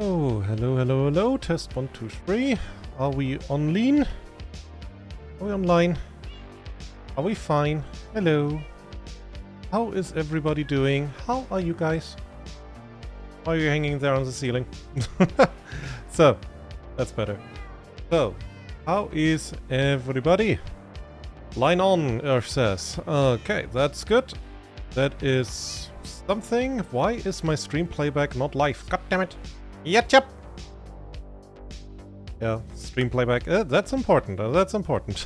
Oh, hello, hello, hello. Test 1, 2, 3. Are we online? Are we online? Are we fine? Hello. How is everybody doing? How are you guys? Why are you hanging there on the ceiling? So, that's better. So, how is everybody? Line on, Earth says. Okay, that's good. That is something. Why is my stream playback not live? God damn it. Yep. Yeah, stream playback. That's important. That's important.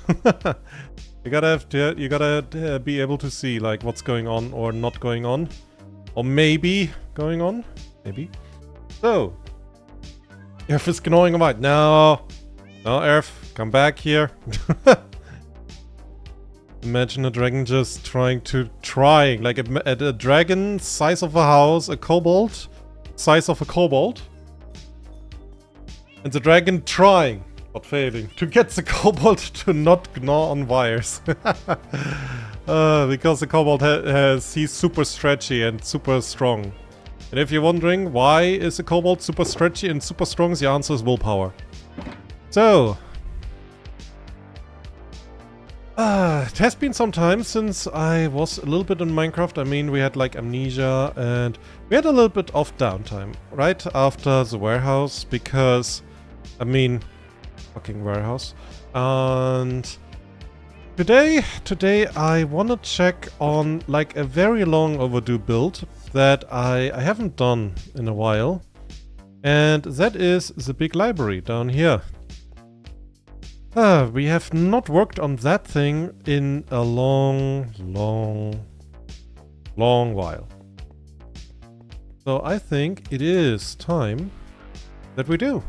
You gotta be able to see like what's going on or not going on, or maybe going on. Maybe. So, Earth is gnawing about. No, Earth, come back here. Imagine a dragon just trying like a dragon size of a house, a kobold size of a kobold. And the dragon trying, but failing, to get the kobold to not gnaw on wires. Because the kobold he's super stretchy and super strong. And if you're wondering why is a kobold super stretchy and super strong, the answer is willpower. So, it has been some time since I was a little bit in Minecraft. I mean, we had like amnesia and we had a little bit of downtime right after the warehouse because, I mean, fucking warehouse. And today I want to check on like a very long overdue build that I haven't done in a while. And that is the big library down here. We have not worked on that thing in a long while. So I think it is time that we do.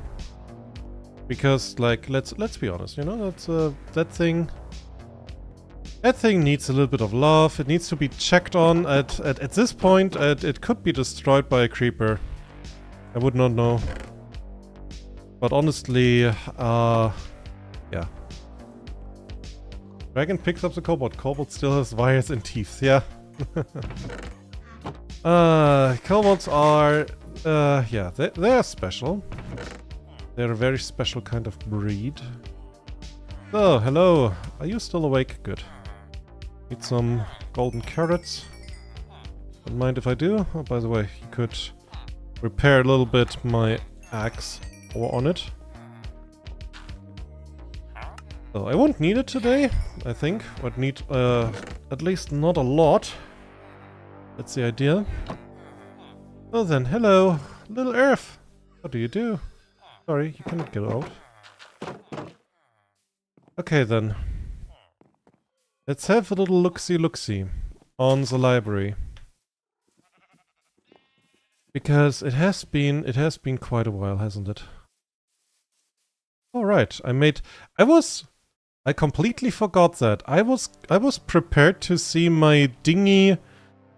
Because, like, let's be honest, you know, that's that thing needs a little bit of love. It needs to be checked on. At this point, it could be destroyed by a creeper. I would not know. But honestly, yeah. Dragon picks up the kobold. Kobold still has wires and teeth. Yeah. Kobolds are, yeah, they're special. They're a very special kind of breed. So, hello. Are you still awake? Good. Need some golden carrots. Don't mind if I do. Oh, by the way, you could repair a little bit my axe on it. So, I won't need it today, I think. I'd need, at least not a lot. That's the idea. Oh then, hello, little Earth. What do you do? Sorry, you cannot get out. Okay then. Let's have a little look-see on the library. Because it has been quite a while, hasn't it? Alright, I completely forgot that. I was prepared to see my dingy,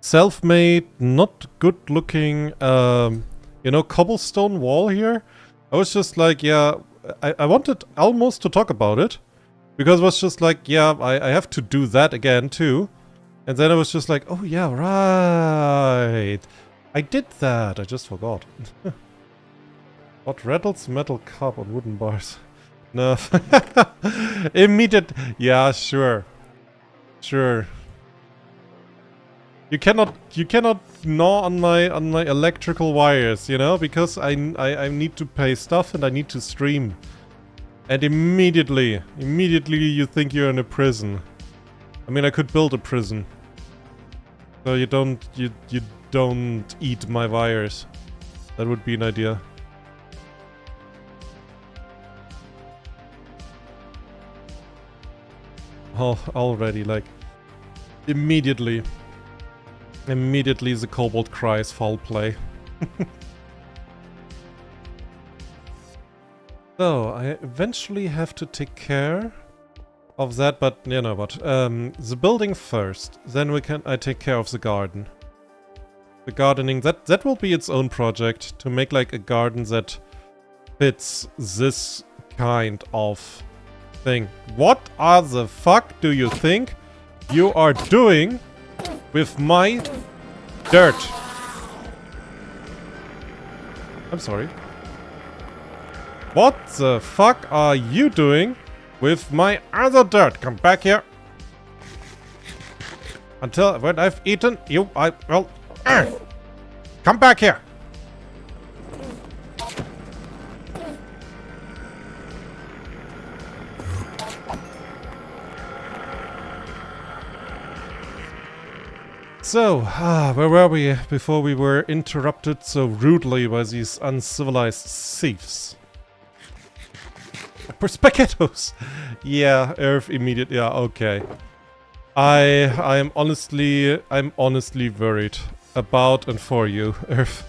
self-made, not good-looking, you know, cobblestone wall here. I was just like, yeah, I wanted almost to talk about it. Because it was just like, yeah, I have to do that again too. And then I was just like, oh yeah, right. I did that. I just forgot. What rattles metal cup on wooden bars? No. Immediate. Yeah, sure. Sure. You cannot gnaw on my electrical wires, you know, because I need to pay stuff and I need to stream. And immediately you think you're in a prison. I mean, I could build a prison. So you don't eat my wires. That would be an idea. Already, like, immediately the kobold cries foul play. So, I eventually have to take care of that, but, you know what, the building first, then I take care of the garden. The gardening, that will be its own project, to make like a garden that fits this kind of thing. What are the fuck do you think you are doing with my dirt? I'm sorry. What the fuck are you doing with my other dirt? Come back here. Until when I've eaten you, I will... Come back here. So, where were we before we were interrupted so rudely by these uncivilized thieves? Spaghettos! Yeah, Earth immediate. Yeah, okay. I'm honestly worried about and for you, Earth.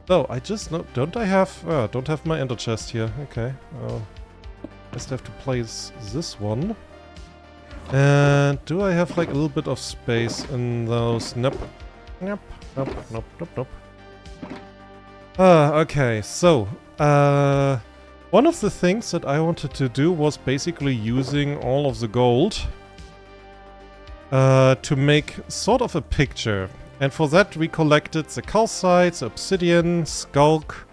So I just know. Don't I have? Don't have my ender chest here. Okay. Oh, just have to place this one. And do I have like a little bit of space in those? Nope. Nope. Nope. Nope. Nope. Nope. Okay. So, one of the things that I wanted to do was basically using all of the gold to make sort of a picture. And for that we collected the calcite, obsidian, skulk,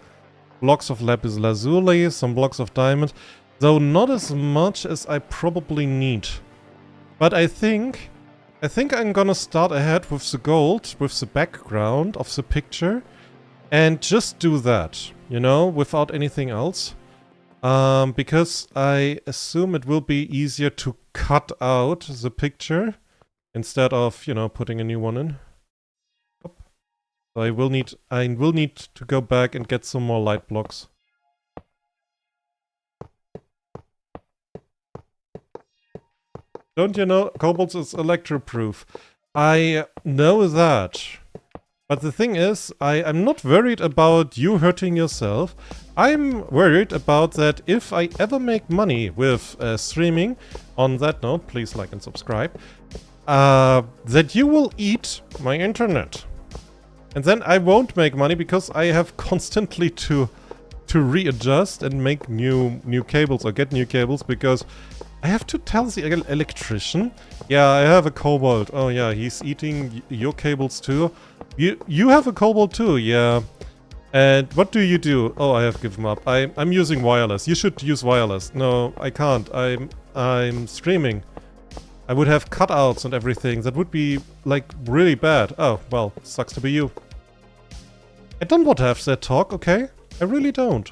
blocks of lapis lazuli, some blocks of diamond, though not as much as I probably need. But I think I'm gonna start ahead with the gold, with the background of the picture, and just do that, you know, without anything else. Because I assume it will be easier to cut out the picture instead of, you know, putting a new one in. So I will need to go back and get some more light blocks. Don't you know, cobalt is electroproof? I know that. But the thing is, I'm not worried about you hurting yourself. I'm worried about that if I ever make money with streaming. On that note, please like and subscribe. That you will eat my internet. And then I won't make money because I have constantly to readjust and make new cables or get new cables because I have to tell the electrician, yeah, I have a cobalt. Oh yeah, he's eating your cables too. You have a cobalt too, yeah. And what do you do? Oh, I have given up. I'm using wireless. You should use wireless. No, I can't. I'm streaming. I would have cutouts and everything. That would be like really bad. Oh, well, sucks to be you. I don't want to have that talk, okay? I really don't.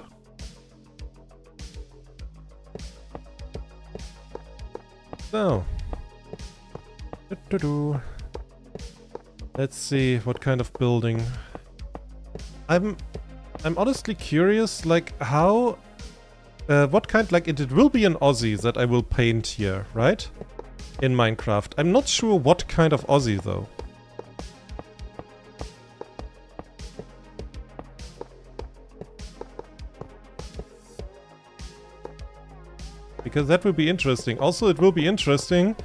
So, let's see what kind of building. I'm honestly curious, like how, what kind, like it will be an Aussie that I will paint here, right? In Minecraft. I'm not sure what kind of Aussie though. Because that will be interesting. Also, it will be interesting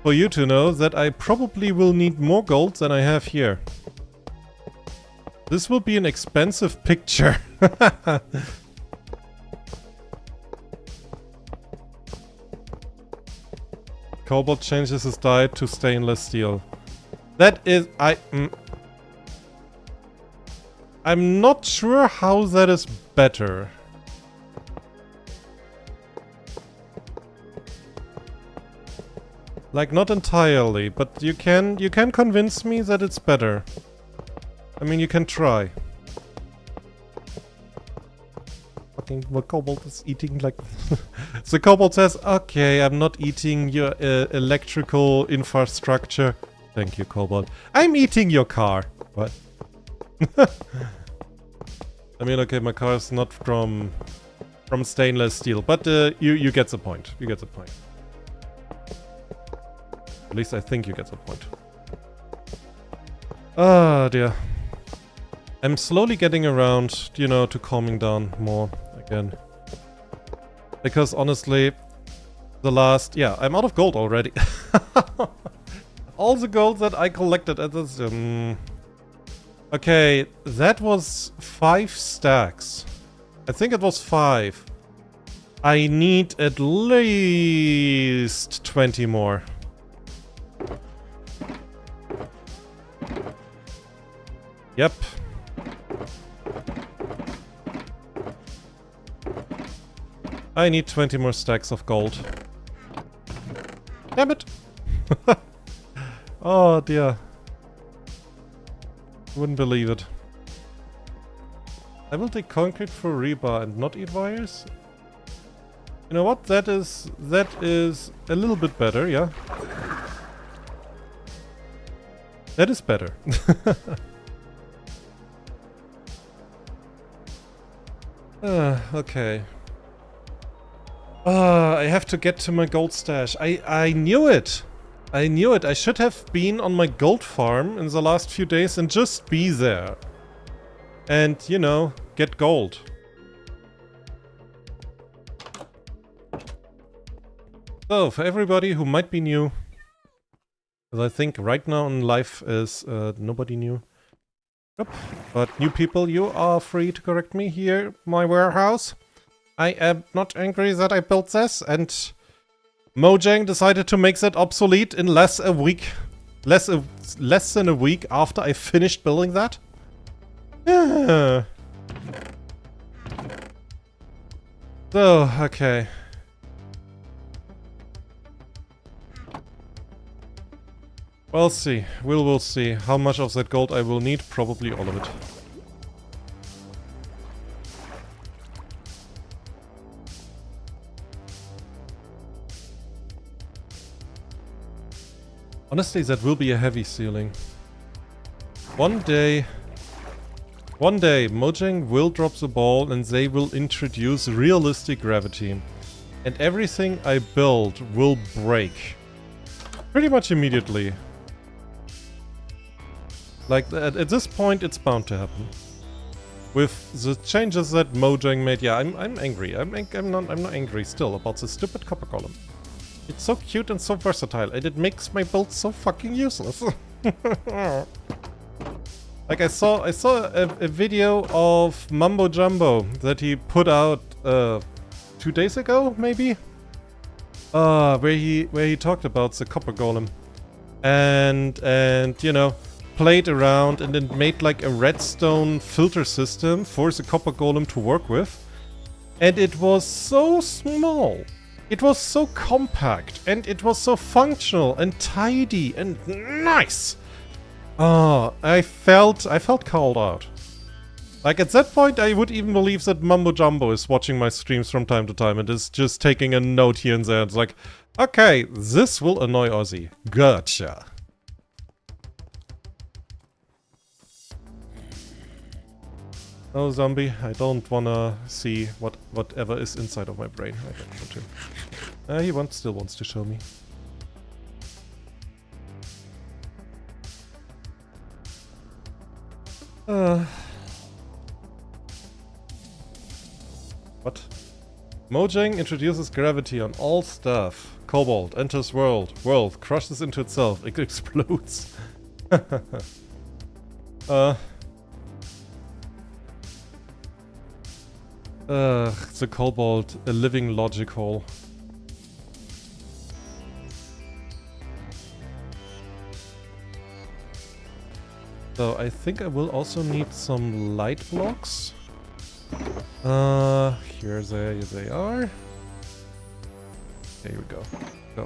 for you to know that I probably will need more gold than I have here. This will be an expensive picture. Cobalt changes his diet to stainless steel. That is... I'm not sure how that is better. Like, not entirely, but you can convince me that it's better. I mean, you can try. Fucking what Cobalt is eating, like... So Cobalt says, okay, I'm not eating your electrical infrastructure. Thank you, Cobalt. I'm eating your car. What? I mean, okay, my car is not from stainless steel, but you get the point. You get the point. At least I think you get the point. Ah, dear. I'm slowly getting around, you know, to calming down more again. Because honestly, the last... Yeah, I'm out of gold already. All the gold that I collected at this... Okay, that was 5 stacks. I think it was 5. I need at least 20 more. Yep. I need 20 more stacks of gold. Damn it! Oh dear. Wouldn't believe it. I will take concrete for rebar and not eat wires. You know what? That is a little bit better, yeah. That is better. Okay. I have to get to my gold stash. I knew it! I knew it! I should have been on my gold farm in the last few days and just be there. And, you know, get gold. So, for everybody who might be new, because I think right now in life is nobody new. Yep. But new people, you are free to correct me here, my warehouse. I am not angry that I built this, and Mojang decided to make that obsolete in less than a week after I finished building that. Yeah. So, okay. We'll see. We'll see. How much of that gold I will need? Probably all of it. Honestly, that will be a heavy ceiling. One day, Mojang will drop the ball and they will introduce realistic gravity. And everything I build will break. Pretty much immediately. Like, at this point, it's bound to happen. With the changes that Mojang made, yeah, I'm angry. I'm not angry still about this stupid copper column. It's so cute and so versatile, and it makes my build so fucking useless. Like, I saw a video of Mumbo Jumbo that he put out 2 days ago, maybe, where he talked about the copper golem, and you know, played around and then made like a redstone filter system for the copper golem to work with, and it was so small. It was so compact, and it was so functional and tidy and nice. Oh, I felt called out. Like, at that point, I would even believe that Mumbo Jumbo is watching my streams from time to time and is just taking a note here and there. It's like, okay, this will annoy Ozzy. Gotcha. No, zombie, I don't wanna see whatever is inside of my brain. I don't want to. He still wants to show me. What? Mojang introduces gravity on all stuff. Cobalt enters world. World crushes into itself. It explodes. The cobalt, a living logic hole. So I think I will also need some light blocks. Here they are. There we go. Go.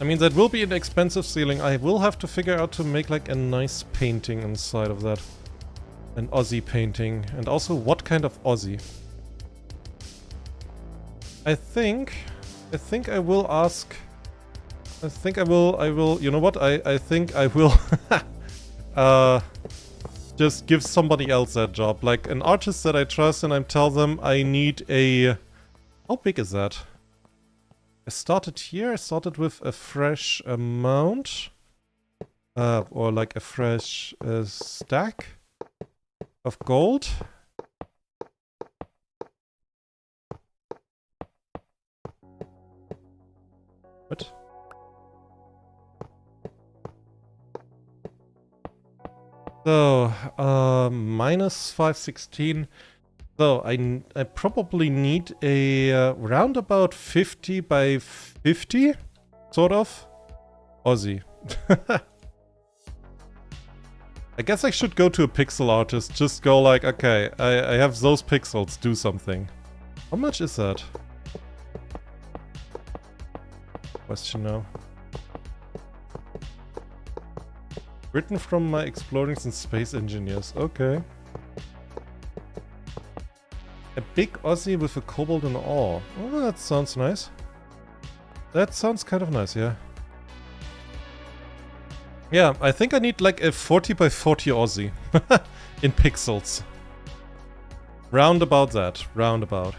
I mean, that will be an expensive ceiling. I will have to figure out to make like a nice painting inside of that. An Aussie painting. And also, what kind of Aussie? I think I will ask... I think I will, you know what? I think I will just give somebody else that job. Like an artist that I trust, and I tell them I need a... How big is that? I started here. I started with a fresh amount. Or like a fresh stack of gold. What? So, minus 516. So, I probably need a roundabout 50 by 50, sort of, Aussie. I guess I should go to a pixel artist, just go like, okay, I have those pixels, do something. How much is that? Question now. Written from my explorings and space engineers, okay. A big Aussie with a kobold and all. Oh, that sounds nice. That sounds kind of nice, yeah. Yeah, I think I need like a 40 by 40 Aussie in pixels. Round about that, roundabout.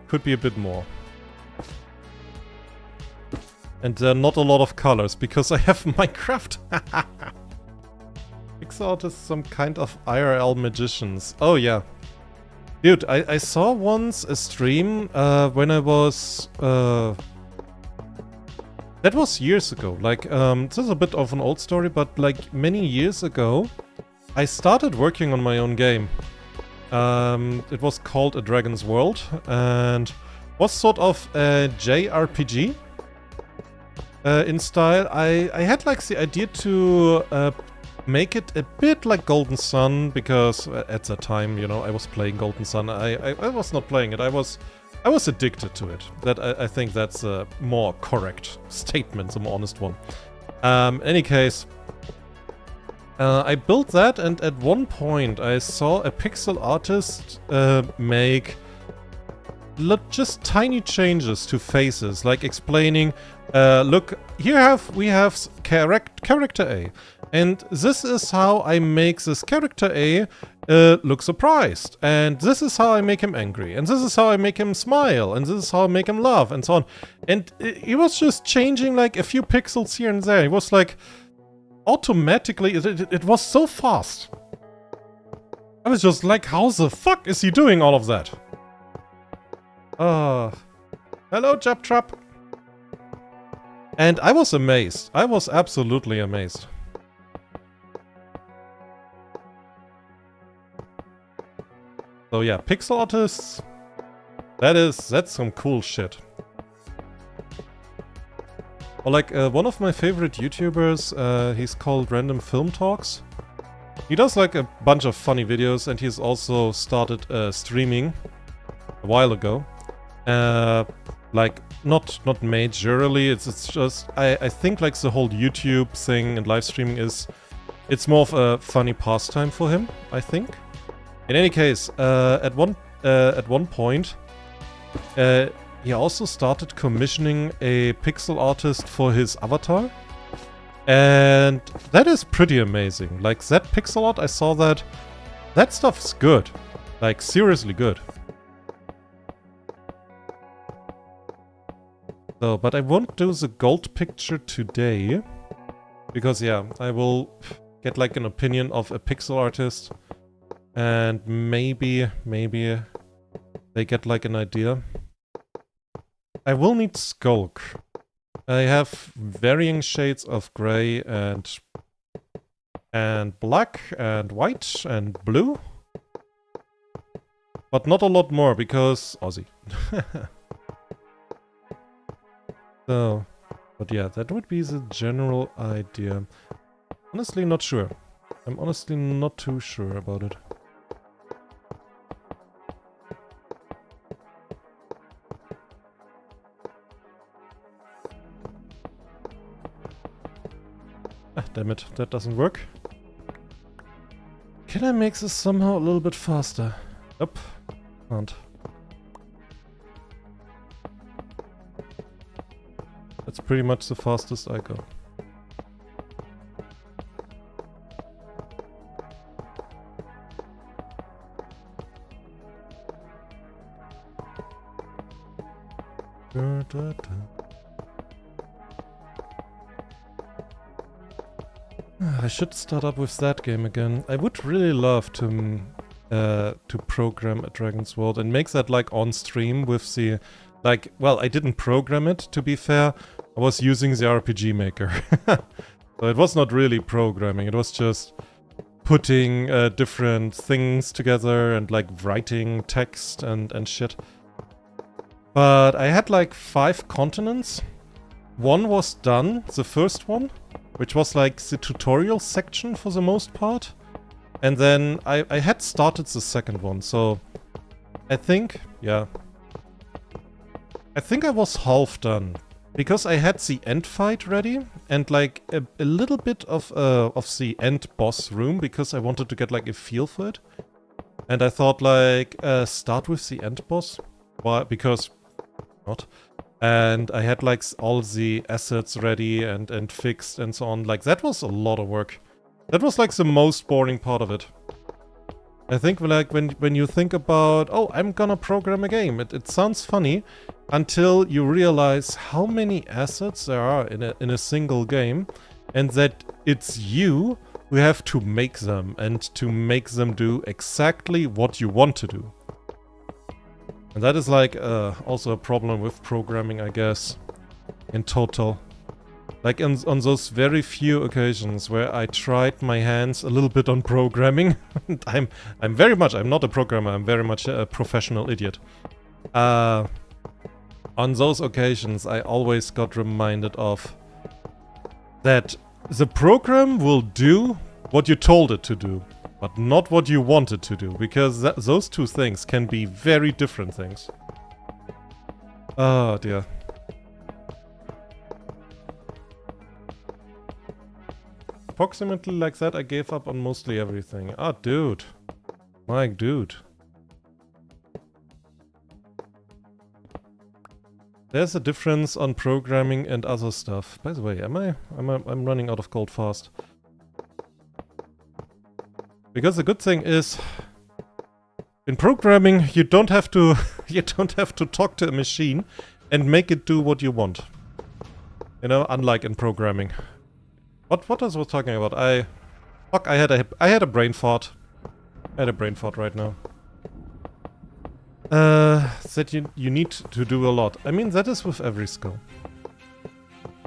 Could be a bit more. And there are not a lot of colors because I have Minecraft. Pixel art is some kind of IRL magicians. Oh yeah. Dude, I saw once a stream when I was... that was years ago. Like, this is a bit of an old story, but like many years ago, I started working on my own game. It was called A Dragon's World and was sort of a JRPG in style. I had like the idea to make it a bit like Golden Sun because at the time, you know, I was playing Golden Sun. I was not playing it. I was addicted to it. That I think that's a more correct statement, a more honest one. Any case, I built that, and at one point I saw a pixel artist make just tiny changes to faces, like explaining, look, here we have character A, and this is how I make this character A look surprised, and this is how I make him angry, and this is how I make him smile, and this is how I make him laugh, and so on. And he was just changing like a few pixels here and there. It was like automatically, it was so fast. I was just like, how the fuck is he doing all of that? Hello, Japtrap. And I was amazed. I was absolutely amazed. So yeah, pixel artists, that's some cool shit. Or like one of my favorite YouTubers, he's called Random Film Talks. He does like a bunch of funny videos, and he's also started streaming a while ago. Like not majorly. It's just I think like the whole YouTube thing and live streaming it's more of a funny pastime for him, I think. In any case, at one point, he also started commissioning a pixel artist for his avatar, and that is pretty amazing. Like that pixel art, I saw that stuff's good, like seriously good. So, but I won't do the gold picture today, because yeah, I will get like an opinion of a pixel artist. And maybe they get like an idea. I will need Skulk. I have varying shades of grey and black and white and blue. But not a lot more because Aussie. So, but yeah, that would be the general idea. Honestly not sure. I'm honestly not too sure about it. Ah, damn it, that doesn't work. Can I make this somehow a little bit faster? Nope, can't. That's pretty much the fastest I go. I should start up with that game again. I would really love to program a Dragon's World and make that like on stream with the like. Well, I didn't program it, to be fair. I was using the RPG Maker, so it was not really programming. It was just putting different things together and like writing text and shit. But I had like 5 continents. One was done, the first one. which was like the tutorial section for the most part. And then I had started the second one, so I think, yeah. I think I was half done. Because I had the end fight ready, and like a little bit of the end boss room, because I wanted to get like a feel for it. And I thought like, start with the end boss. Why? Because, not. And I had like all the assets ready and fixed and so on. Like that was a lot of work. That was like the most boring part of it. I think like when you think about, oh, I'm gonna program a game, it sounds funny until you realize how many assets there are in a single game, and that it's you who have to make them and to make them do exactly what you want to do. And that is like also a problem with programming, I guess, in total. Like on those very few occasions where I tried my hands a little bit on programming, I'm not a programmer, I'm very much a professional idiot. On those occasions I always got reminded of that the program will do what you told it to do, but not what you want it to do, because those two things can be very different things. Oh dear. Approximately like that, I gave up on mostly everything. Ah, dude. My dude. There's a difference on programming and other stuff. By the way, I'm running out of gold fast. Because the good thing is, in programming, you don't have to talk to a machine and make it do what you want. You know, unlike in programming. What was I talking about? I had a brain fart. I had a brain fart right now. That you need to do a lot. I mean, that is with every skill.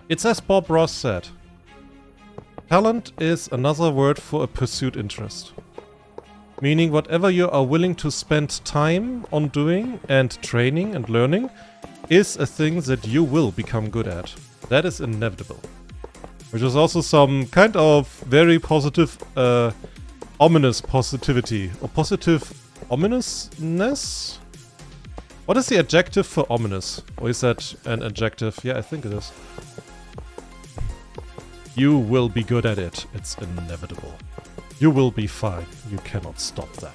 It's as Bob Ross said. Talent is another word for a pursued interest. Meaning whatever you are willing to spend time on doing and training and learning is a thing that you will become good at. That is inevitable. Which is also some kind of very positive, ominous positivity. Or positive ominousness? What is the adjective for ominous? Or is that an adjective? Yeah, I think it is. You will be good at it. It's inevitable. You will be fine. You cannot stop that.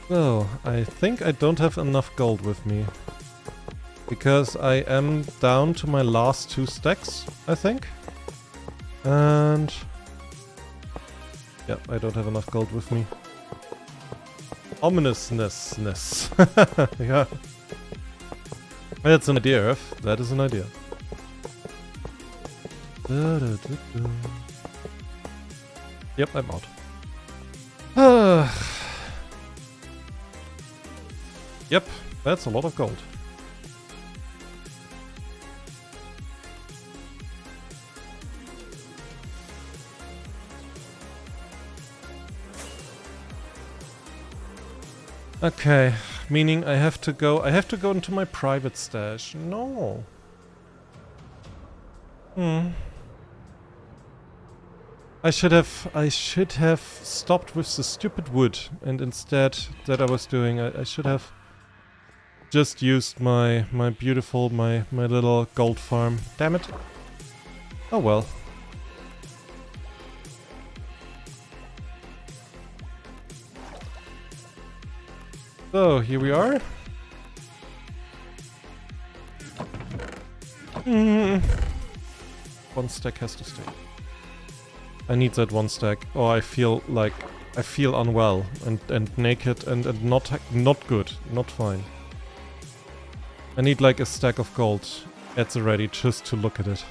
So, I think I don't have enough gold with me. Because I am down to my last 2 stacks, I think. And... yeah, I don't have enough gold with me. Ominousness. Yeah. That's an idea, Earth. That is an idea. Yep, I'm out. Yep, that's a lot of gold. Okay, meaning I have to go into my private stash. No. I should have stopped with the stupid wood, and instead that I was doing, I should have just used my little gold farm. Damn it. Oh well. So, here we are. One stack has to stay. I need that 1 stack, or I feel unwell and naked and not good, not fine. I need like a stack of gold at the ready just to look at it.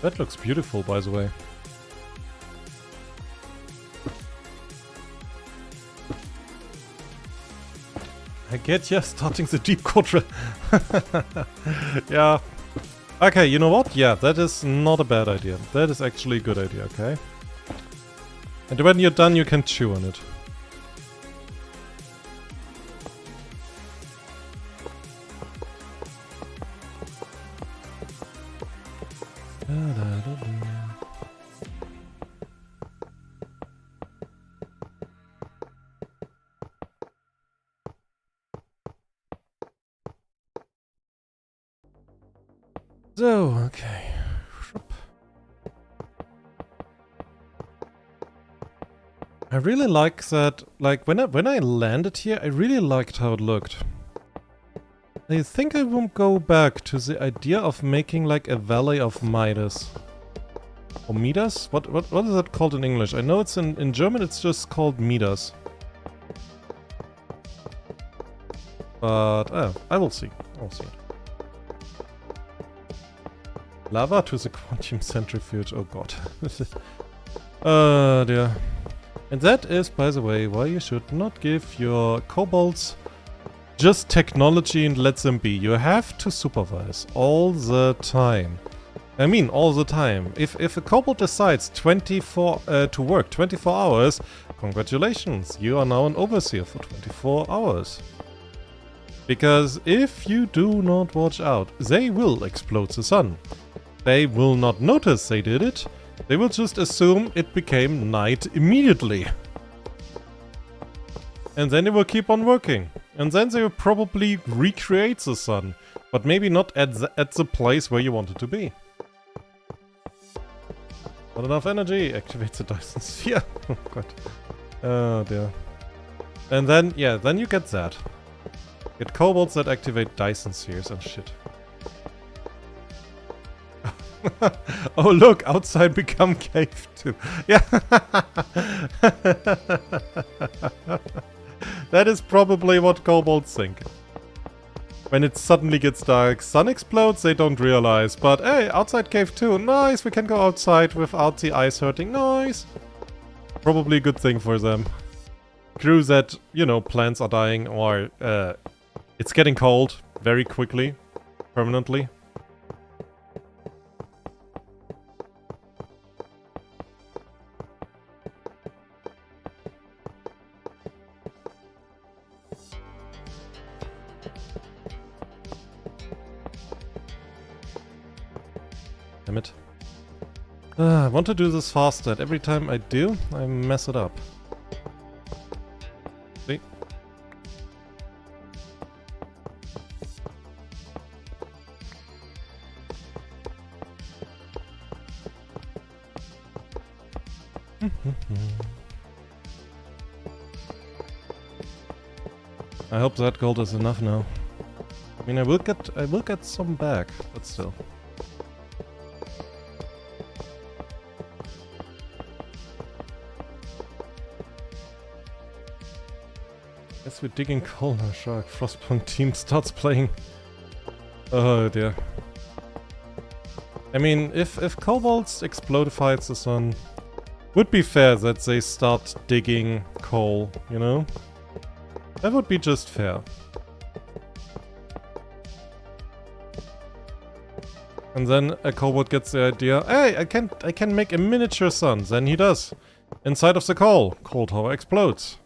That looks beautiful, by the way. I get you starting the deep quadra. Yeah. Okay, you know what? Yeah, that is not a bad idea. That is actually a good idea, okay? And when you're done, you can chew on it. So, okay. I really like that, like, when I landed here, I really liked how it looked. I think I won't go back to the idea of making, like, a Valley of Midas. Or Midas? What is that called in English? I know it's in German, it's just called Midas. But, I will see. I'll see it. Lava to the quantum centrifuge, oh god. Dear. And that is, by the way, why you should not give your kobolds just technology and let them be. You have to supervise all the time. I mean, all the time. If a kobold decides to work 24 hours, congratulations, you are now an overseer for 24 hours. Because if you do not watch out, they will explode the sun. They will not notice they did it. They will just assume it became night immediately. And then they will keep on working. And then they will probably recreate the sun. But maybe not at the place where you want it to be. Not enough energy. Activate the Dyson Sphere. Oh god. Oh dear. And then, yeah, then you get that. Get kobolds that activate Dyson Spheres and shit. Oh look, outside become cave too. Yeah. That is probably what kobolds think. When it suddenly gets dark, sun explodes, they don't realize. But hey, outside cave too. Nice, we can go outside without the ice hurting. Nice. Probably a good thing for them. True that, you know, plants are dying or it's getting cold very quickly, permanently. Damn it. I want to do this faster, and every time I do, I mess it up. See? I hope that gold is enough now. I mean, I will get some back, but still. Guess we're digging coal now, Shark. Frostpunk team starts playing. Oh dear. I mean, if kobolds explodify the sun, would be fair that they start digging coal, you know? That would be just fair. And then a kobold gets the idea, hey, I can make a miniature sun. Then he does. Inside of the coal. Coal tower explodes.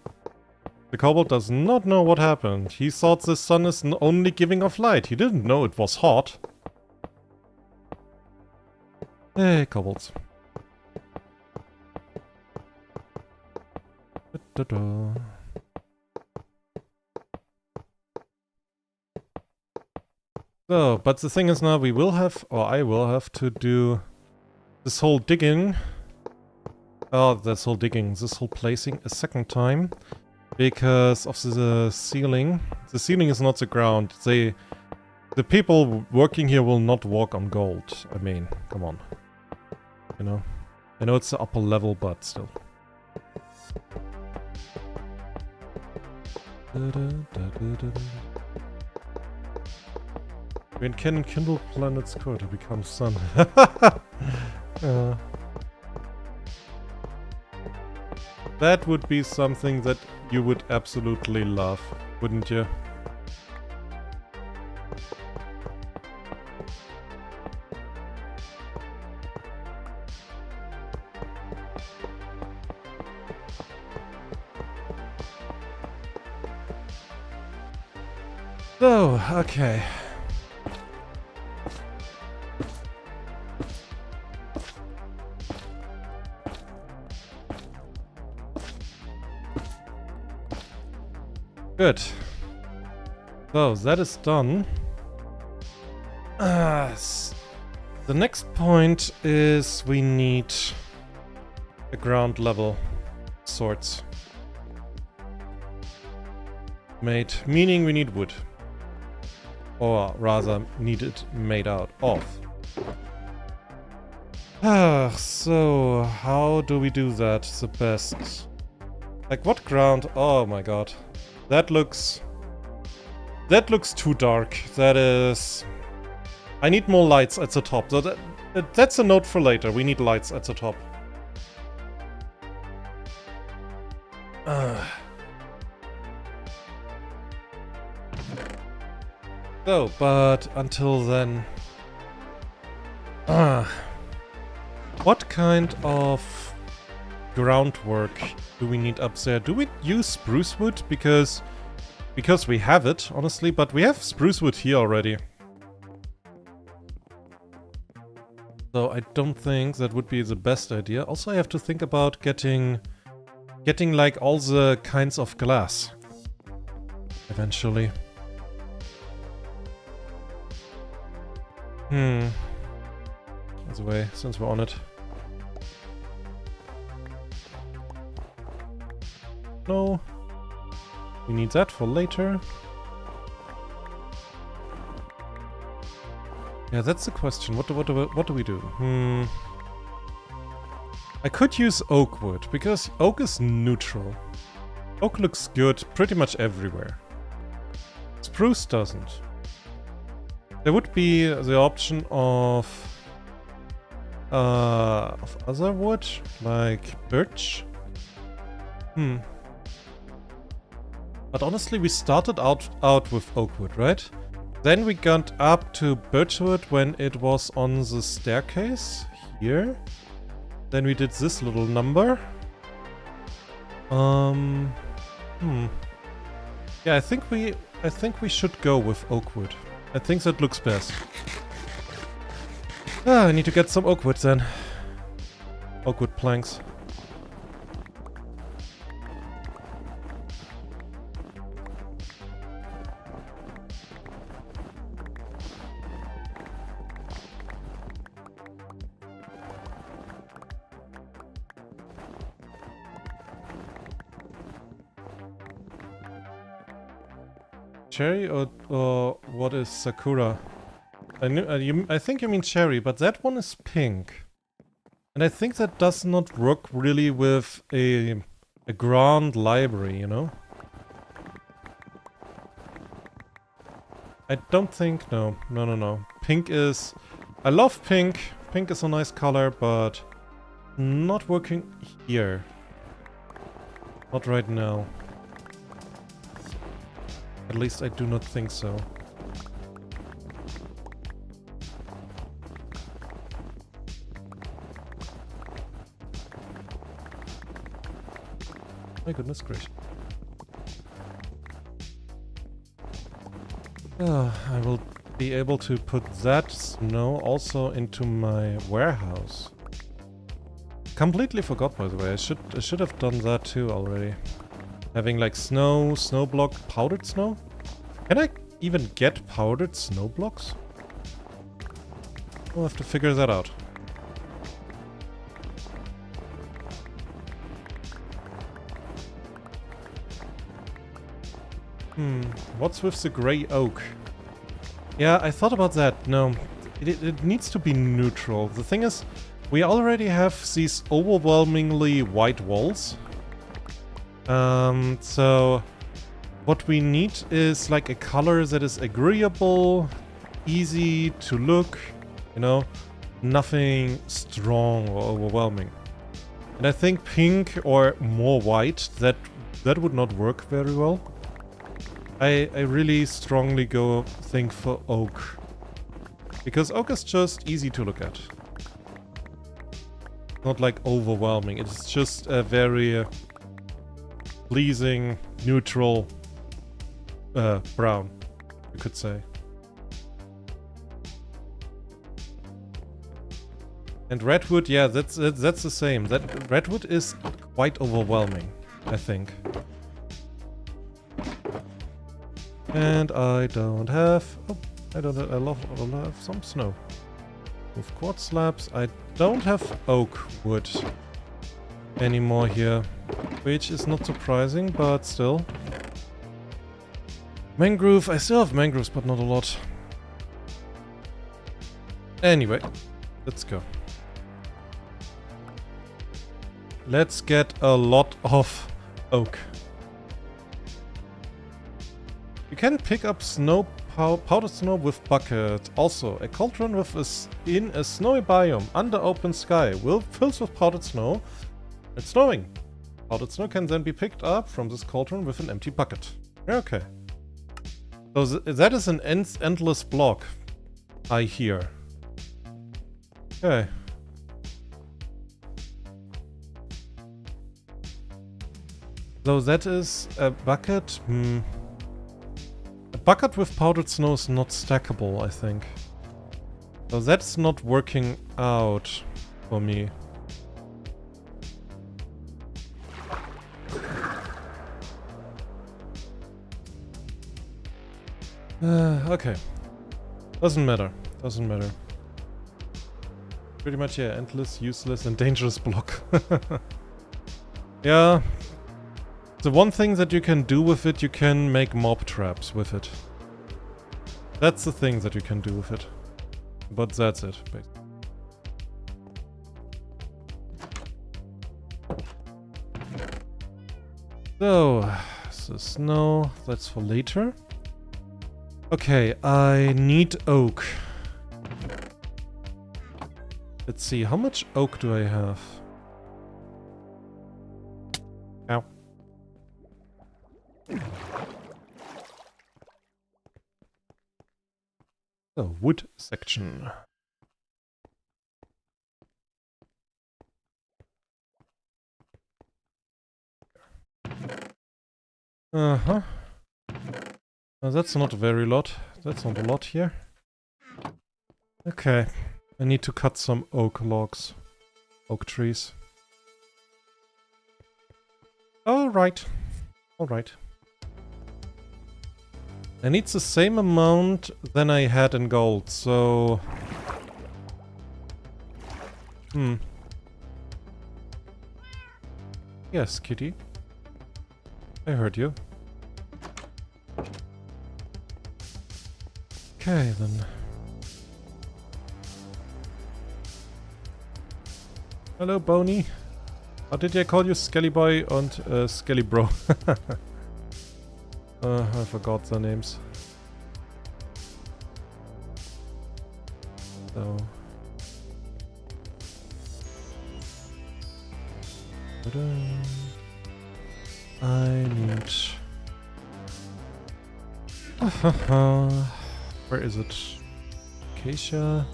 The kobold does not know what happened. He thought the sun is only giving off light. He didn't know it was hot. Hey, kobolds. So, but the thing is now we will have, or I will have to do this whole digging. Oh, this whole digging, this whole placing a second time. Because of the ceiling. The ceiling is not the ground. The people working here will not walk on gold. I mean, come on. You know? I know it's the upper level, but still. When can kindle planet's core to become sun? That would be something that you would absolutely love, wouldn't you? So, okay. Good. So, that is done. The next point is we need a ground level sorts made, meaning we need wood. Or rather, need it made out of. So, how do we do that the best? Like, what ground? Oh my god. That looks too dark. That is... I need more lights at the top. So that's a note for later. We need lights at the top. So, but until then... what kind of groundwork do we need up there? Do we use spruce wood? Because we have it, honestly, but we have spruce wood here already. So I don't think that would be the best idea. Also, I have to think about getting like all the kinds of glass eventually. By the way, since we're on it. No. We need that for later. Yeah, that's the question. What do we do? I could use oak wood, because oak is neutral. Oak looks good pretty much everywhere. Spruce doesn't. There would be the option of other wood, like birch. But honestly, we started out with oak wood, right? Then we got up to birchwood when it was on the staircase here. Then we did this little number. Yeah, I think we should go with oak wood. I think that looks best. I need to get some oak wood then. Oak wood planks. Cherry or what is Sakura? I think you mean cherry, but that one is pink. And I think that does not work really with a grand library, you know? I don't think... No. Pink is... I love pink. Pink is a nice color, but not working here. Not right now. At least I do not think so. My goodness gracious. I will be able to put that snow also into my warehouse. Completely forgot, by the way. I should have done that too already. Having like snow block, powdered snow? Can I even get powdered snow blocks? We'll have to figure that out. What's with the grey oak? Yeah, I thought about that. No, it needs to be neutral. The thing is, we already have these overwhelmingly white walls. So what we need is like a color that is agreeable easy to look, you know, nothing strong or overwhelming. And I think pink or more white, that would not work very well. I really strongly think for oak. Because oak is just easy to look at. Not like overwhelming, it's just a very pleasing, neutral brown, you could say. And redwood, yeah, that's the same. That redwood is quite overwhelming, I think. And I don't have... Oh, I have some snow. With quartz slabs, I don't have oak wood anymore here. Which is not surprising, but still. Mangrove, I still have mangroves, but not a lot. Anyway, let's go. Let's get a lot of oak. You can pick up snow, powdered snow with bucket. Also, a cauldron in a snowy biome under open sky fills with powdered snow. It's snowing. Powdered snow can then be picked up from this cauldron with an empty bucket. Okay. So that is an endless block, I hear. Okay. So that is a bucket. A bucket with powdered snow is not stackable, I think. So that's not working out for me. Okay. Doesn't matter. Doesn't matter. Pretty much, yeah, endless, useless, and dangerous block. Yeah. The one thing that you can do with it, you can make mob traps with it. That's the thing that you can do with it. But that's it, basically. So, the snow, that's for later. Okay, I need oak. Let's see, how much oak do I have? Ow. So, wood section. Uh-huh. That's not very lot. That's not a lot here. Okay. I need to cut some oak logs. Oak trees. Alright. Alright. I need the same amount than I had in gold, so... Yes, kitty. I heard you. Okay, then. Hello, Boney. How did I call you? Skelly Boy and Skelly Bro. I forgot their names. So... I need... Where is it? Acacia...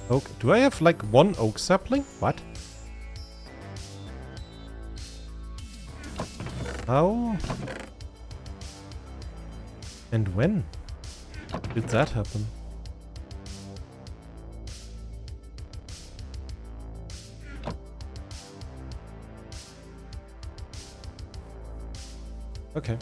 Oak... Do I have like one oak sapling? What? How? And when did that happen? Okay.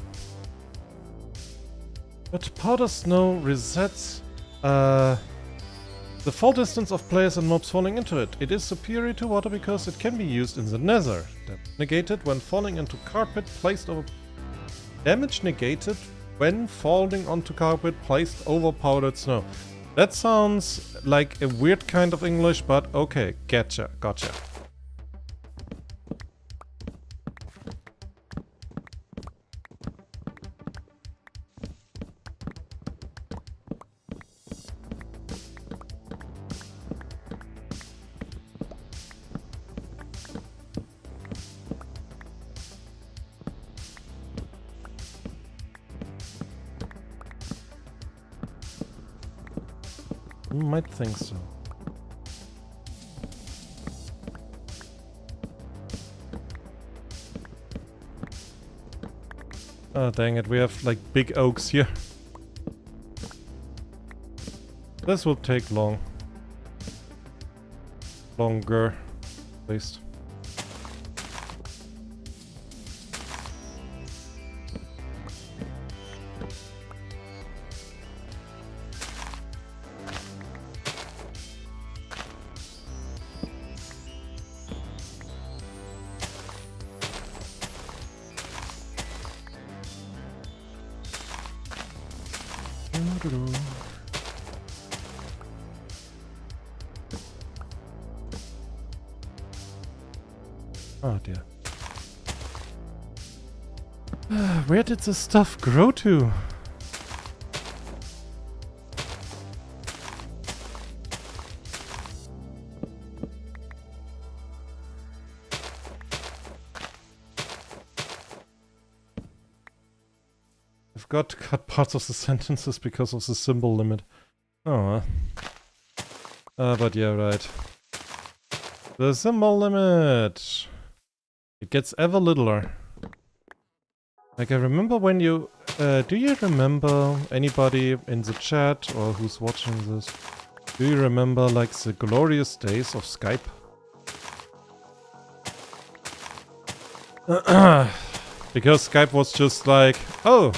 But powder snow resets the fall distance of players and mobs falling into it. It is superior to water because it can be used in the nether. Damage negated when falling into carpet placed over... Damage negated when falling onto carpet placed over powdered snow. That sounds like a weird kind of English, but okay, gotcha. might think so. Oh, dang it, we have like big oaks here. This will take long. Longer, at least. Oh dear. Where did the stuff grow to? I've got to cut parts of the sentences because of the symbol limit. Oh, but yeah, right. The symbol limit! It gets ever littler. Like I remember when you... do you remember, anybody in the chat or who's watching this, do you remember like the glorious days of Skype? Because Skype was just like, oh,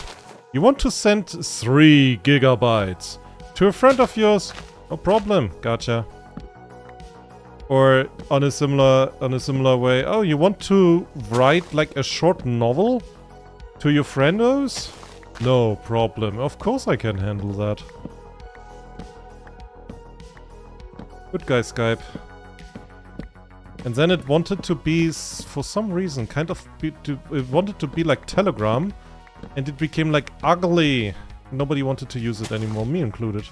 you want to send 3 gigabytes to a friend of yours? No problem, gotcha. Or on a similar way, oh, you want to write like a short novel to your friendos? No problem, of course I can handle that. Good guy, Skype. And then it wanted to be, for some reason, it wanted to be like Telegram, and it became like ugly. Nobody wanted to use it anymore, me included.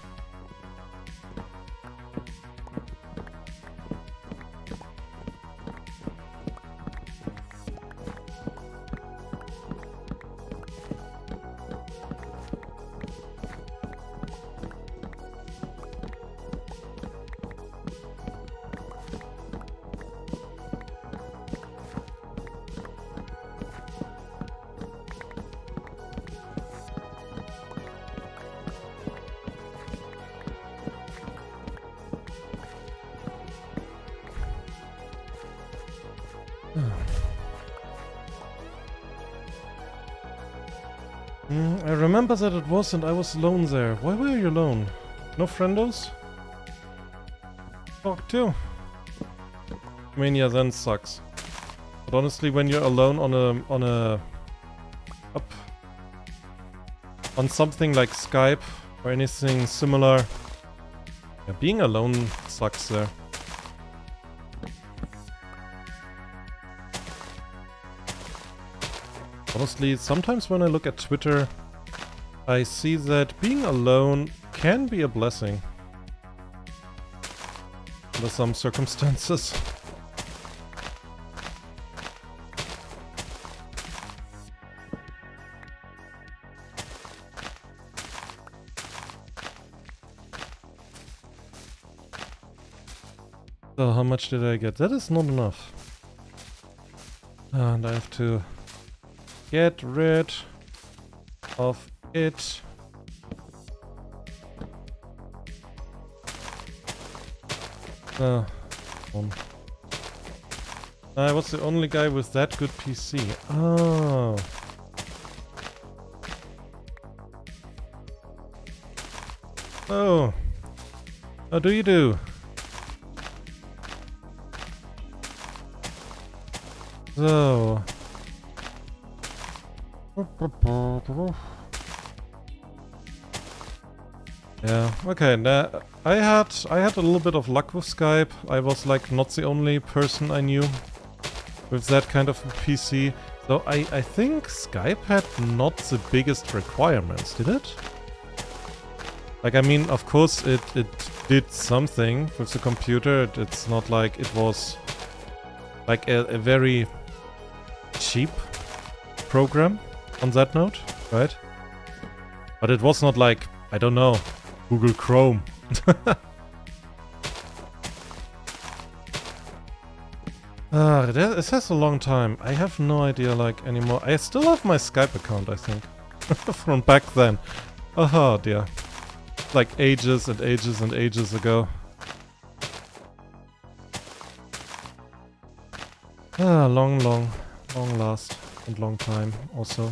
I remember that it was, and I was alone there. Why were you alone? No friendos? Talk to. Mania then sucks. But honestly, when you're alone on something like Skype or anything similar, yeah, being alone sucks there. Honestly, sometimes when I look at Twitter, I see that being alone can be a blessing. Under some circumstances. So, how much did I get? That is not enough. And I have to get rid of it. I was the only guy with that good PC. Oh. Oh. How do you do? So. Yeah, okay, I had a little bit of luck with Skype. I was like not the only person I knew with that kind of a PC. So I think Skype had not the biggest requirements, did it? Like, I mean, of course it did something with the computer. It's not like it was like a very cheap program on that note, right? But it was not like, I don't know, Google Chrome. It has a long time. I have no idea, like, anymore. I still have my Skype account, I think. From back then. Oh dear. Like ages and ages and ages ago. Long last and long time also.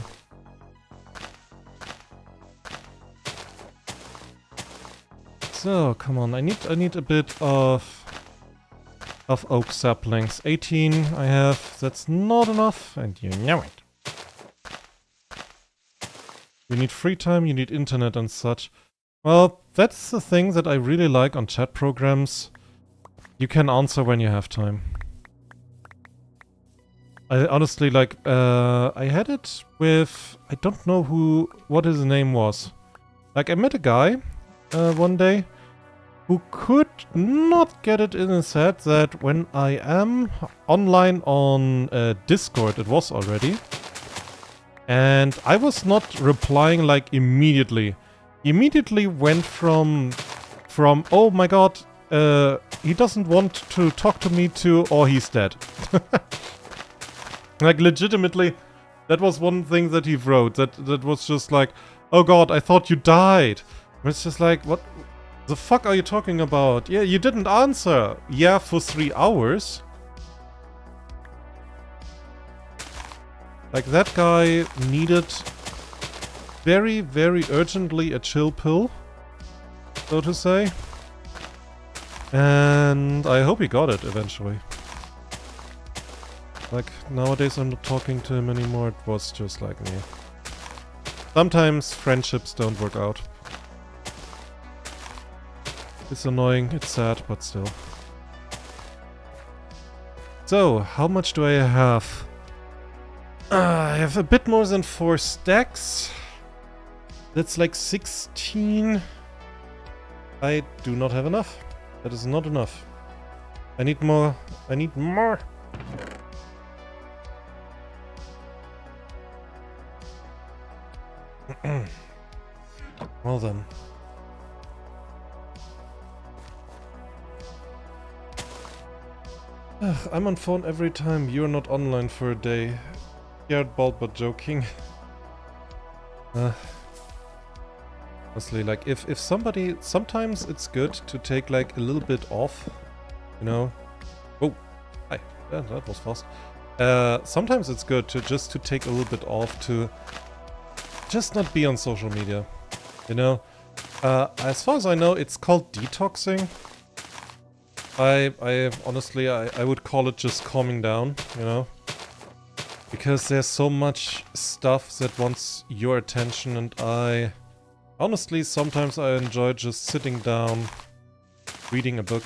So, come on, I need a bit of oak saplings. 18 I have, that's not enough, and you know it. You need free time, you need internet and such. Well, that's the thing that I really like on chat programs. You can answer when you have time. I honestly, like, I had it with, I don't know what his name was. Like, I met a guy one day who could not get it in his head that when I am online on Discord, it was already, and I was not replying like immediately. He immediately went from oh my god, he doesn't want to talk to me to, or he's dead. Like legitimately, that was one thing that he wrote. That was just like, oh god, I thought you died. And it's just like, what the fuck are you talking about? Yeah, you didn't answer. Yeah, for 3 hours. Like that guy needed very, very urgently a chill pill, so to say. And I hope he got it eventually. Like, nowadays I'm not talking to him anymore, it was just like me. Sometimes friendships don't work out. It's annoying, it's sad, but still. So, how much do I have? I have a bit more than 4 stacks. That's like 16. I do not have enough. That is not enough. I need more. I need more. Well then. Ugh, I'm on phone every time you're not online for a day. Scared, bald, but joking. Honestly, like if somebody, sometimes it's good to take like a little bit off, you know. Oh, hi. Yeah, that was fast. Sometimes it's good to just to take a little bit off, to just not be on social media, you know. As far as I know, it's called detoxing. I honestly, I would call it just calming down, you know. Because there's so much stuff that wants your attention, and honestly, sometimes I enjoy just sitting down, reading a book.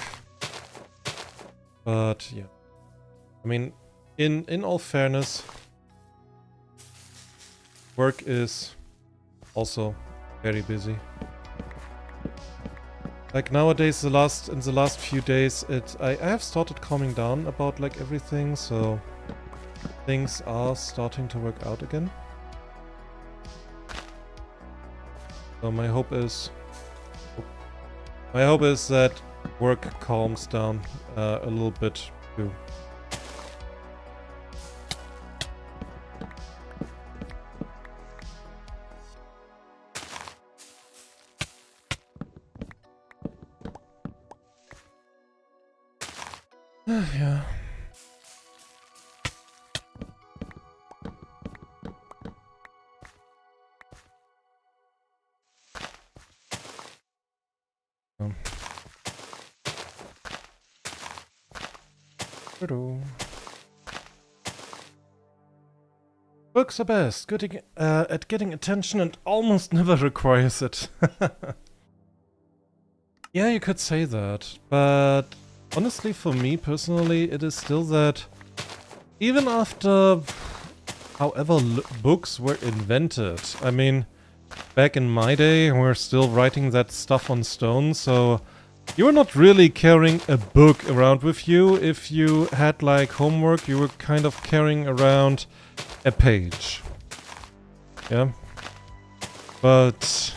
But yeah, I mean, in all fairness, work is also very busy. Like nowadays, in the last few days, I have started calming down about like everything, so things are starting to work out again. So my hope is that work calms down a little bit too. Yeah. Books are best, good at getting attention and almost never requires it. Yeah, you could say that, but honestly for me personally it is still that even after however books were invented, I mean, back in my day we're still writing that stuff on stone, so you were not really carrying a book around with you. If you had like homework, you were kind of carrying around a page. Yeah. But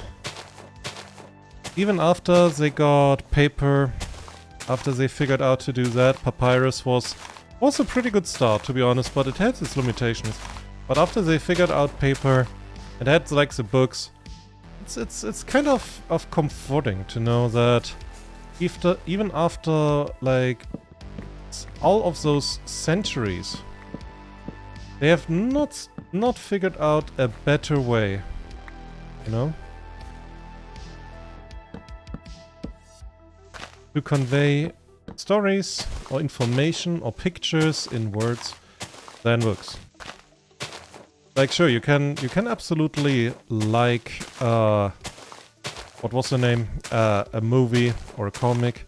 even after they got paper, after they figured out to do that, papyrus was Was a pretty good start, to be honest, but it had its limitations. But after they figured out paper, it had like the books. It's kind of comforting to know that even after like all of those centuries, they have not figured out a better way, you know, to convey stories or information or pictures in words than books. Like, sure, you can absolutely like what was the name? A movie or a comic,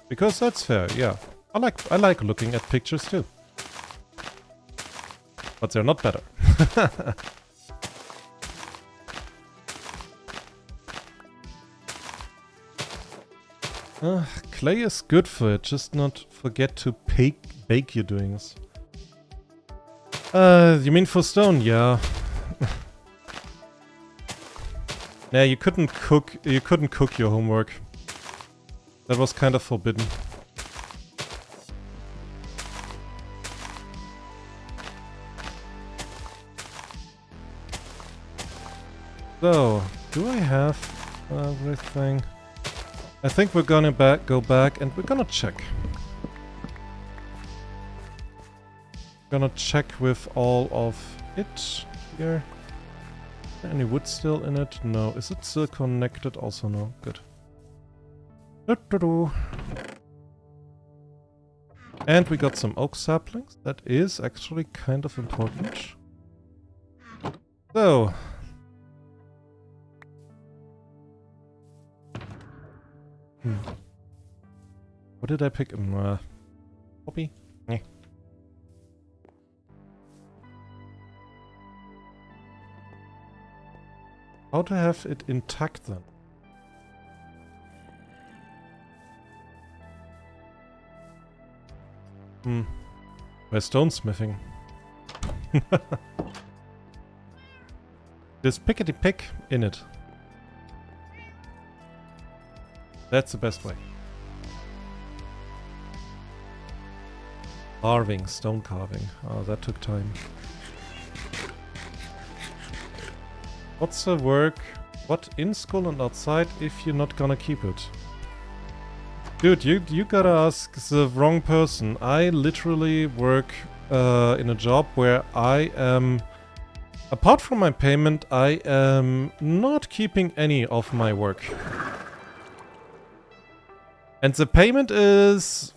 because that's fair. Yeah, I like looking at pictures too, but they're not better. Clay is good for it, just not forget to bake your doings. You mean for stone? Yeah. Nah, you couldn't cook your homework. That was kind of forbidden. So, do I have everything? I think we're gonna go back and we're gonna check. Gonna check with all of it here. Any wood still in it? No. Is it still connected? Also no. Good. And we got some oak saplings. That is actually kind of important. So. What did I pick? Poppy? Eh. How to have it intact then? By stonesmithing. There's pickety pick in it. That's the best way. Carving, stone carving. Oh, that took time. What's the work? What in school and outside if you're not gonna keep it? Dude, you gotta ask the wrong person. I literally work in a job where I am, apart from my payment, I am not keeping any of my work. And the payment is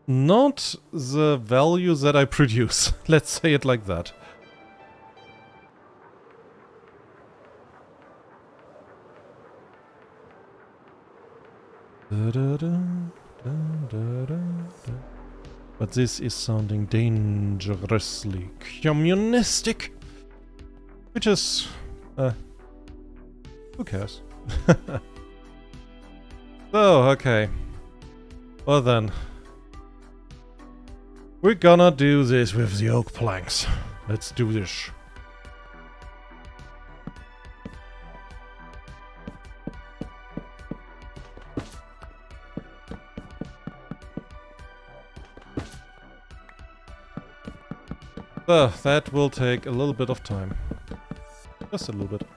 not the value that I produce. Let's say it like that. But this is sounding dangerously communistic. Which is... who cares? So, okay. Well then. We're gonna do this with the oak planks. Let's do this. So, that will take a little bit of time. Just a little bit.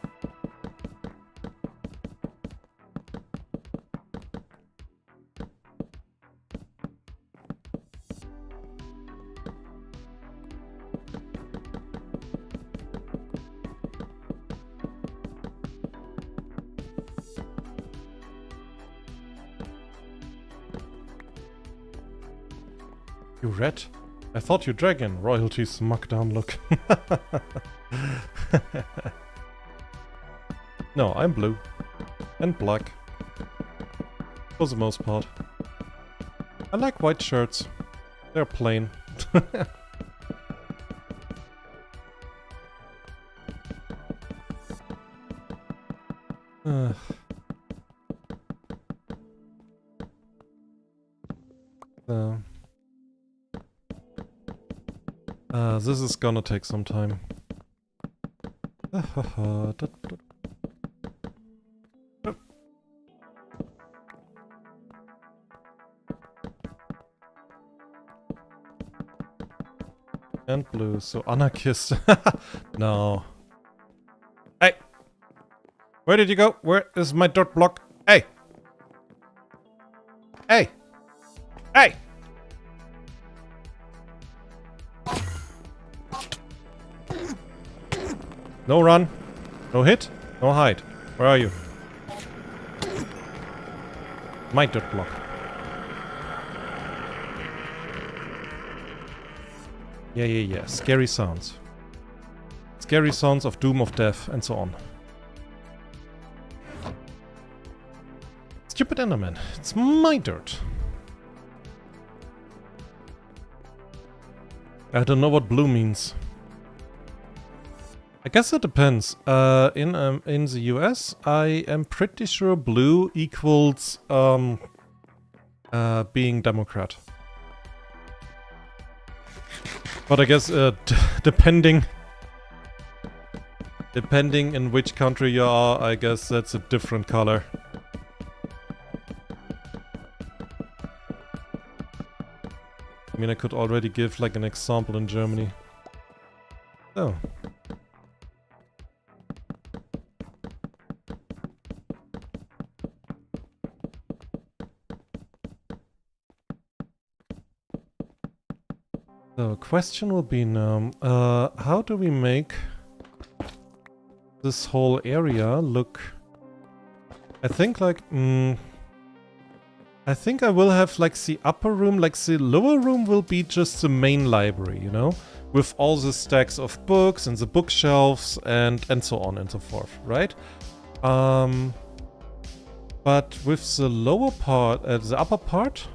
You red? I thought you dragon. Royalty smug down look. No, I'm blue. And black. For the most part. I like white shirts. They're plain. This is gonna take some time. And blue, so anarchist. No. Hey! Where did you go? Where is my dirt block? Hey! Hey! Hey! No run. No hit. No hide. Where are you? My dirt block. Yeah. Scary sounds. Scary sounds of doom, of death, and so on. Stupid Enderman. It's my dirt. I don't know what blue means. I guess it depends. In the US, I am pretty sure blue equals being Democrat. But I guess depending in which country you are, I guess that's a different color. I mean, I could already give like an example in Germany. Oh. So, question will be now, how do we make this whole area look... I think like, I think I will have like the upper room, like the lower room will be just the main library, you know? With all the stacks of books and the bookshelves and so on and so forth, right? But with the lower part, the upper part,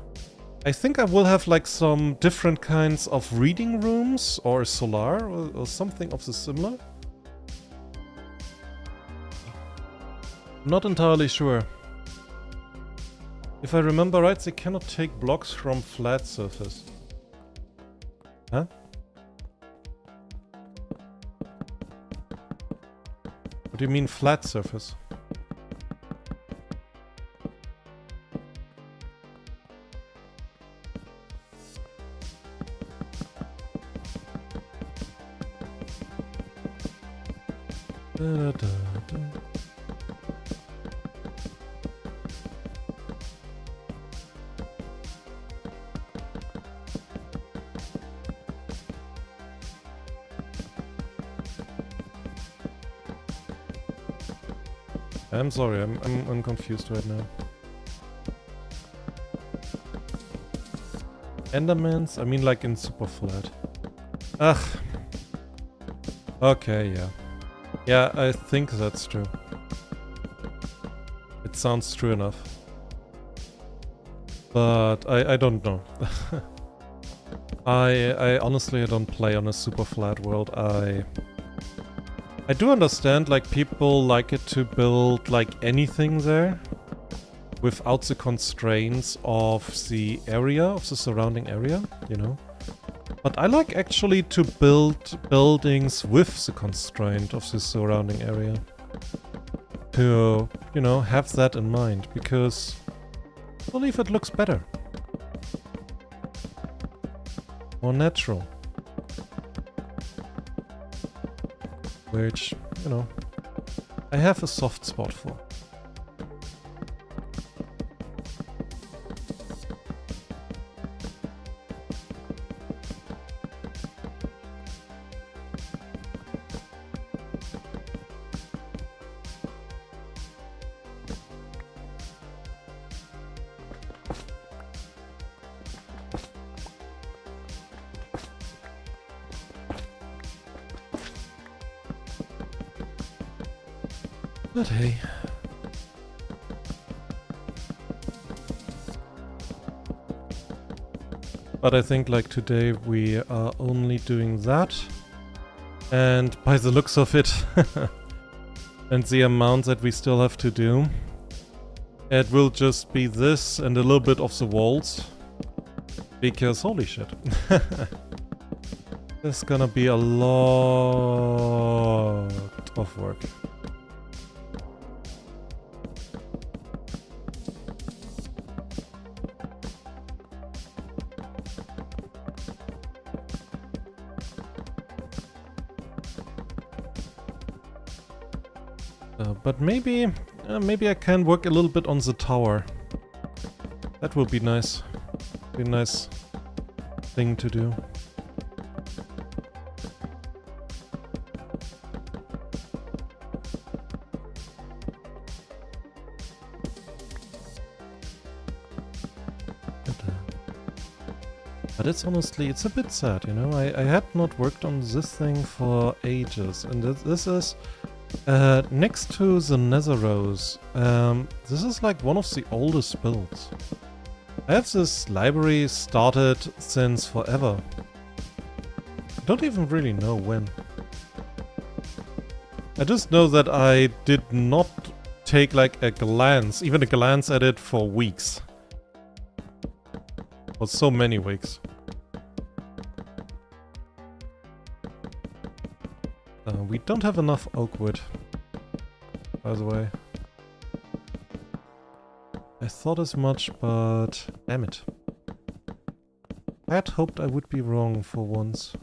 I think I will have like some different kinds of reading rooms or a solar or something of the similar. Not entirely sure. If I remember right, they cannot take blocks from flat surface. Huh? What do you mean flat surface? I'm sorry, I'm confused right now. Endermans? I mean like in super flat. Ugh. Okay, yeah. Yeah, I think that's true. It sounds true enough. But I don't know. I honestly don't play on a super flat world. I do understand, like, people like it to build, like, anything there without the constraints of the area, of the surrounding area, you know? But I like actually to build buildings with the constraint of the surrounding area. To, you know, have that in mind, because I believe it looks better. More natural. Which, you know, I have a soft spot for. But hey. But I think like today we are only doing that. And by the looks of it and the amount that we still have to do, it will just be this and a little bit of the walls. Because holy shit. There's gonna be a lot of work. But maybe I can work a little bit on the tower. That would be nice. Be a nice thing to do. But it's honestly, it's a bit sad, you know? I had not worked on this thing for ages, and this is next to the Nether Rose. This is like one of the oldest builds. I have this library started since forever. I don't even really know when. I just know that I did not take like a glance, even a glance at it for weeks. For so many weeks. We don't have enough oak wood, by the way. I thought as much, but damn it. I had hoped I would be wrong for once.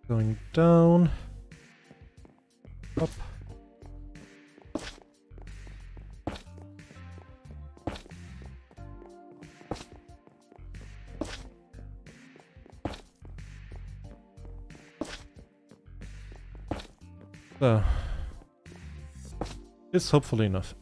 Going down. Up. So. It's hopefully enough.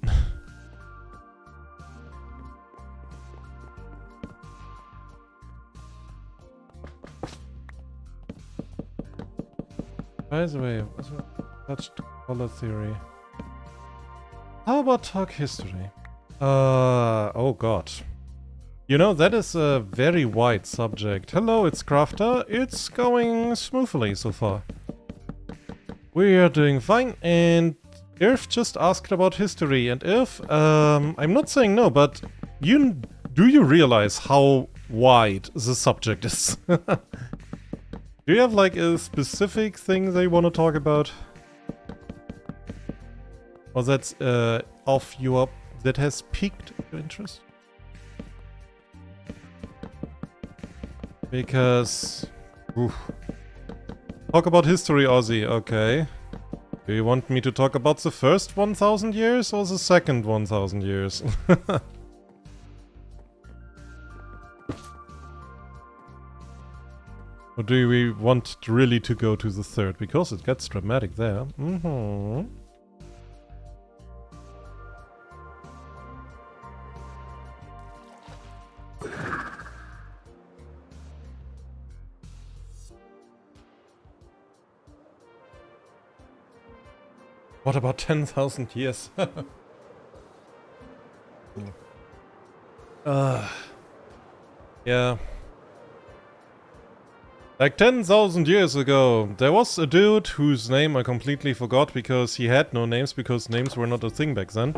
By the way, touched color theory. How about talk history? Oh god. You know, that is a very wide subject. Hello, it's Crafter. It's going smoothly so far. We are doing fine, and Irf just asked about history, and Irf, I'm not saying no, but do you realize how wide the subject is? Do you have like a specific thing that you want to talk about? Or that's that has piqued your interest? Because... Oof. Talk about history, Ozzy, okay. Do you want me to talk about the first 1000 years or the second 1000 years? Or do we want really to go to the third? Because it gets dramatic there. Mm-hmm. What about 10,000 years? Yeah. Like 10,000 years ago, there was a dude whose name I completely forgot because he had no names because names were not a thing back then.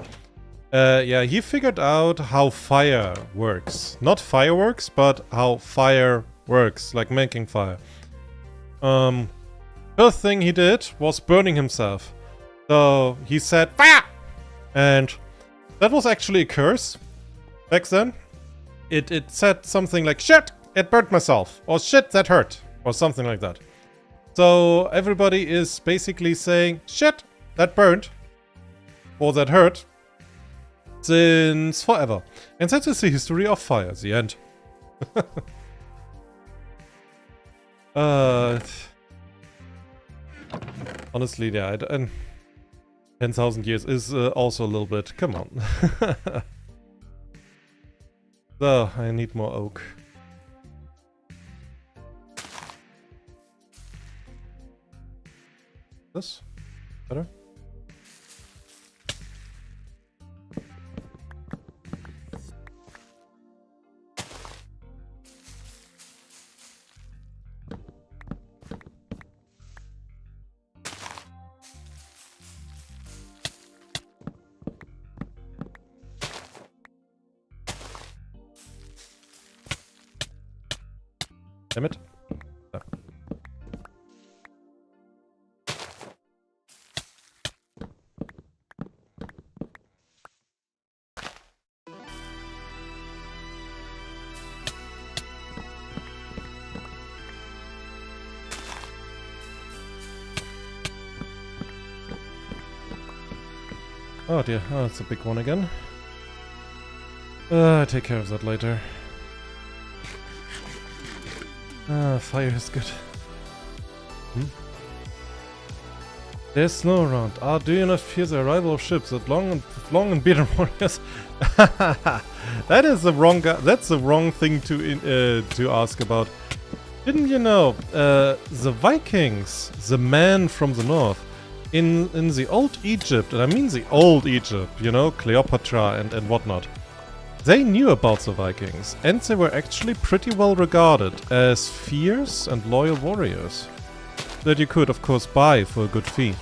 Yeah, he figured out how fire works. Not fireworks, but how fire works, like making fire. First thing he did was burning himself. So he said, fire! And that was actually a curse back then. It said something like, shit, it burnt myself, or shit, that hurt. Or something like that. So everybody is basically saying, shit, that burned. Or that hurt. Since forever. And that is the history of fire, the end. Honestly, yeah, 10,000 years is also a little bit, come on. So, I need more oak. This? Better? Damn it. There. Oh dear, oh, it's a big one again. I'll take care of that later. Fire is good. There's snow around. Do you not fear the arrival of ships that long and beaten warriors? That is the wrong that's the wrong thing to ask about. Didn't you know the Vikings, the man from the north, in the old Egypt, and I mean the old Egypt, you know, Cleopatra and whatnot, they knew about the Vikings, and they were actually pretty well regarded as fierce and loyal warriors that you could, of course, buy for a good fee.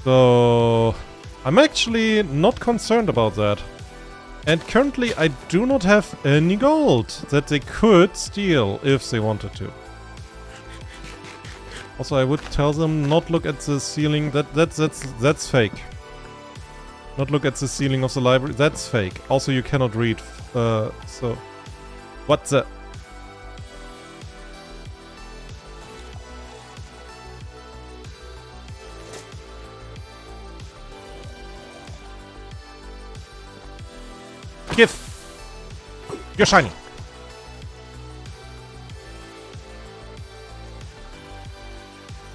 So I'm actually not concerned about that. And currently I do not have any gold that they could steal if they wanted to. Also, I would tell them not look at the ceiling. That's fake. Not look at the ceiling of the library. That's fake. Also, you cannot read. So, what the? Give. You're shiny.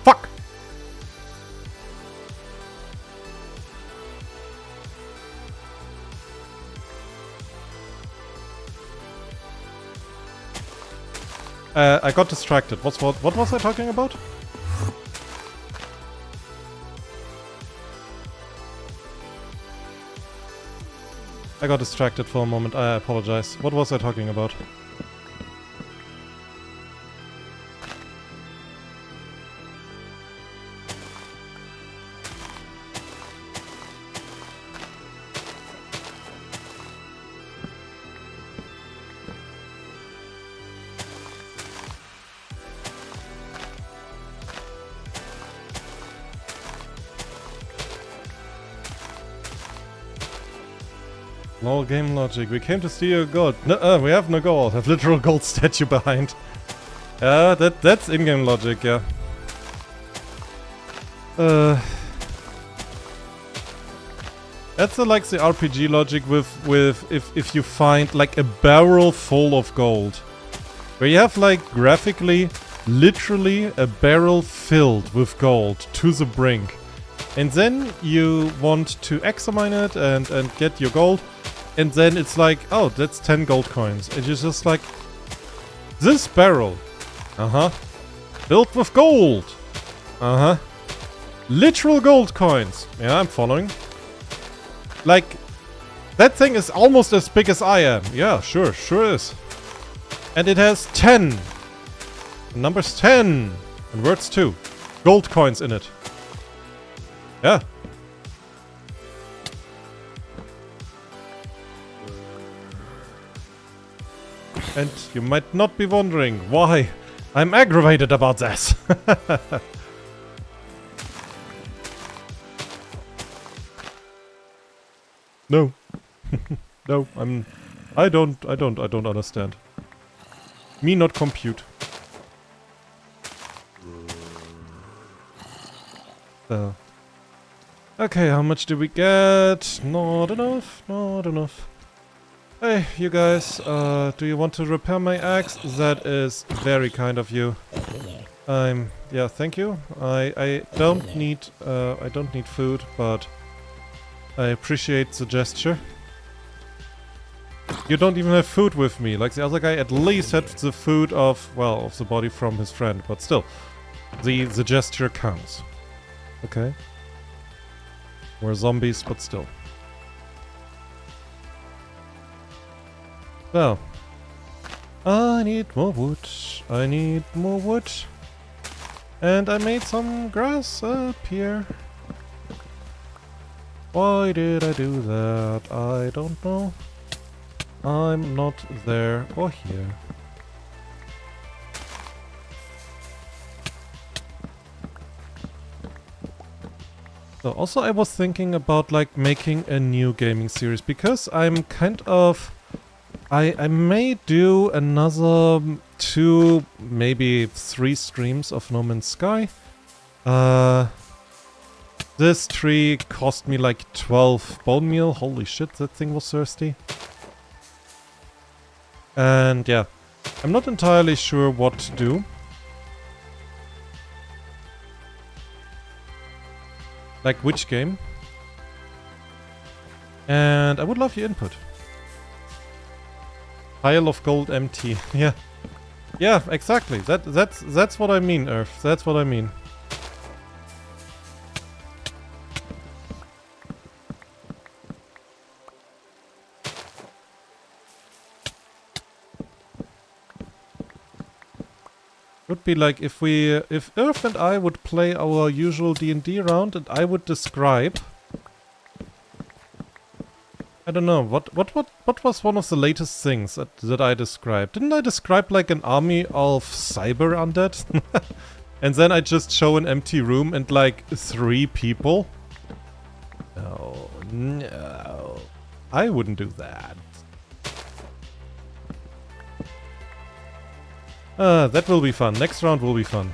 Fuck! I got distracted. What was I talking about? I got distracted for a moment. I apologize. What was I talking about? No game logic. We came to steal your gold. No, we have no gold. Have literal gold statue behind. That's in-game logic, yeah. That's like the RPG logic with if you find like a barrel full of gold, where you have like graphically, literally a barrel filled with gold to the brink, and then you want to examine it and get your gold. And then it's like, oh, that's 10 gold coins. And you're just like, this barrel. Filled with gold. Literal gold coins. Yeah, I'm following. Like, that thing is almost as big as I am. Yeah, sure is. And it has 10. The number's 10. And words too. Gold coins in it. Yeah. And you might not be wondering why I'm aggravated about this. No. No, I don't understand. Me not compute. So. Okay, how much do we get? Not enough, not enough. Hey, you guys, do you want to repair my axe? That is very kind of you. Yeah, thank you. I don't need food, but I appreciate the gesture. You don't even have food with me, like the other guy at least had the food of the body from his friend, but still, the gesture counts. Okay. We're zombies, but still. Well, I need more wood. I need more wood. And I made some grass up here. Why did I do that? I don't know. I'm not there or here. So also I was thinking about like making a new gaming series because I'm kind of... I may do another 2, maybe 3 streams of No Man's Sky. This tree cost me like 12 bone meal. Holy shit, that thing was thirsty. And yeah, I'm not entirely sure what to do. Like which game. And I would love your input. Pile of gold empty. Yeah. Yeah, exactly. That's what I mean, Earth. That's what I mean. Would be like if Earth and I would play our usual D&D round and I would describe... I don't know, what was one of the latest things that I described? Didn't I describe like an army of cyber undead? And then I just show an empty room and like 3 people? No, no. I wouldn't do that. That will be fun. Next round will be fun.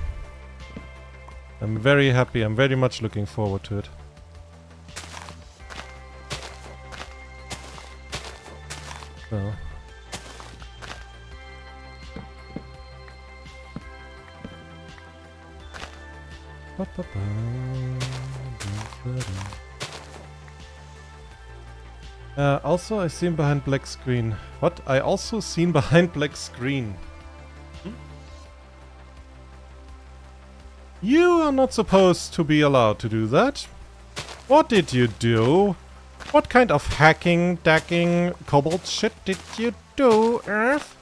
I'm very happy. I'm very much looking forward to it. So. Also, I seen behind black screen. What? I also seen behind black screen. You are not supposed to be allowed to do that. What did you do? What kind of hacking, dacking, cobalt shit did you do, Earth?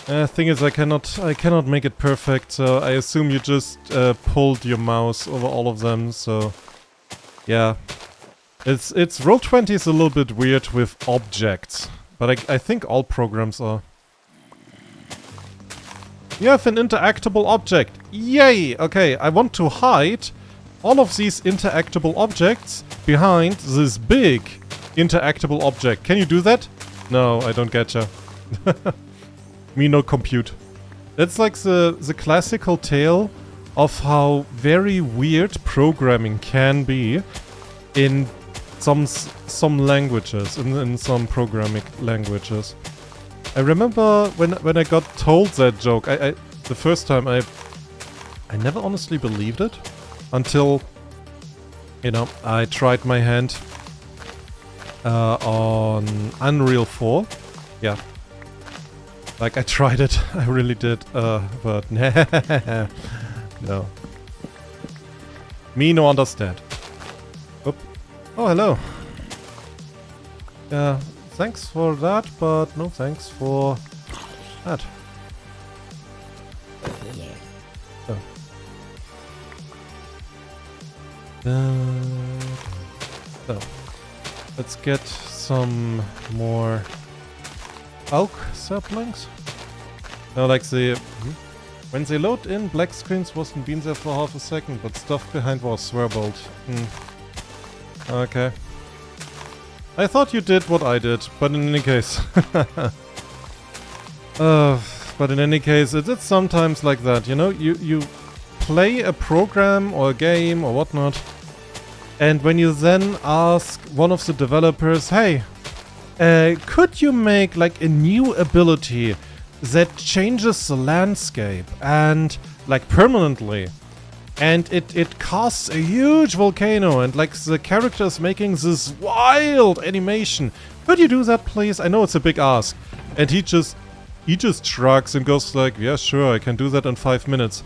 Thing is, I cannot make it perfect, so I assume you just pulled your mouse over all of them. So, yeah, it's Roll20 is a little bit weird with objects, but I think all programs are. You have an interactable object. Yay! Okay, I want to hide all of these interactable objects behind this big interactable object. Can you do that? No, I don't getcha. Me no compute. That's like the classical tale of how very weird programming can be in some languages, in some programming languages. I remember when I got told that joke, the first time I never honestly believed it until, you know, I tried my hand on Unreal 4. Yeah. Like I tried it, I really did, but no. Me no understand. Oop. Oh, hello. Yeah. Thanks for that, but no thanks for that. Oh. So, let's get some more oak saplings. No, like when they load in, black screens wasn't been there for half a second, but stuff behind was swearbolt. Okay. I thought you did what I did, but in any case. But in any case, it's sometimes like that, you know? You play a program or a game or whatnot, and when you then ask one of the developers, hey, could you make like a new ability that changes the landscape and like permanently? And it casts a huge volcano and like the character is making this wild animation. Could you do that please? I know it's a big ask. And he just shrugs and goes like, yeah sure, I can do that in 5 minutes.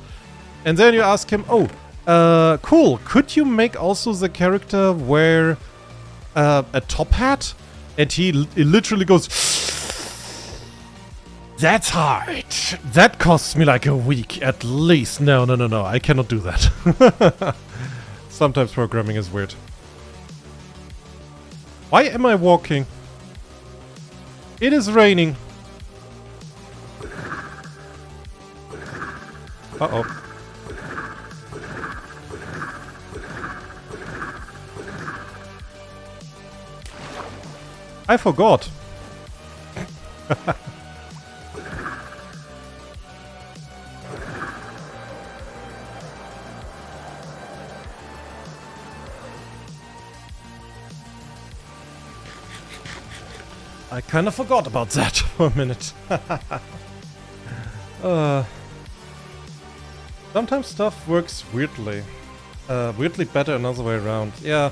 And then you ask him, oh, cool, could you make also the character wear a top hat? And he literally goes, that's hard. That costs me like a week at least. No, I cannot do that. Sometimes programming is weird. Why am I walking? It is raining. Uh-oh. I forgot. I kind of forgot about that for a minute. Sometimes stuff works weirdly. Weirdly better another way around. Yeah.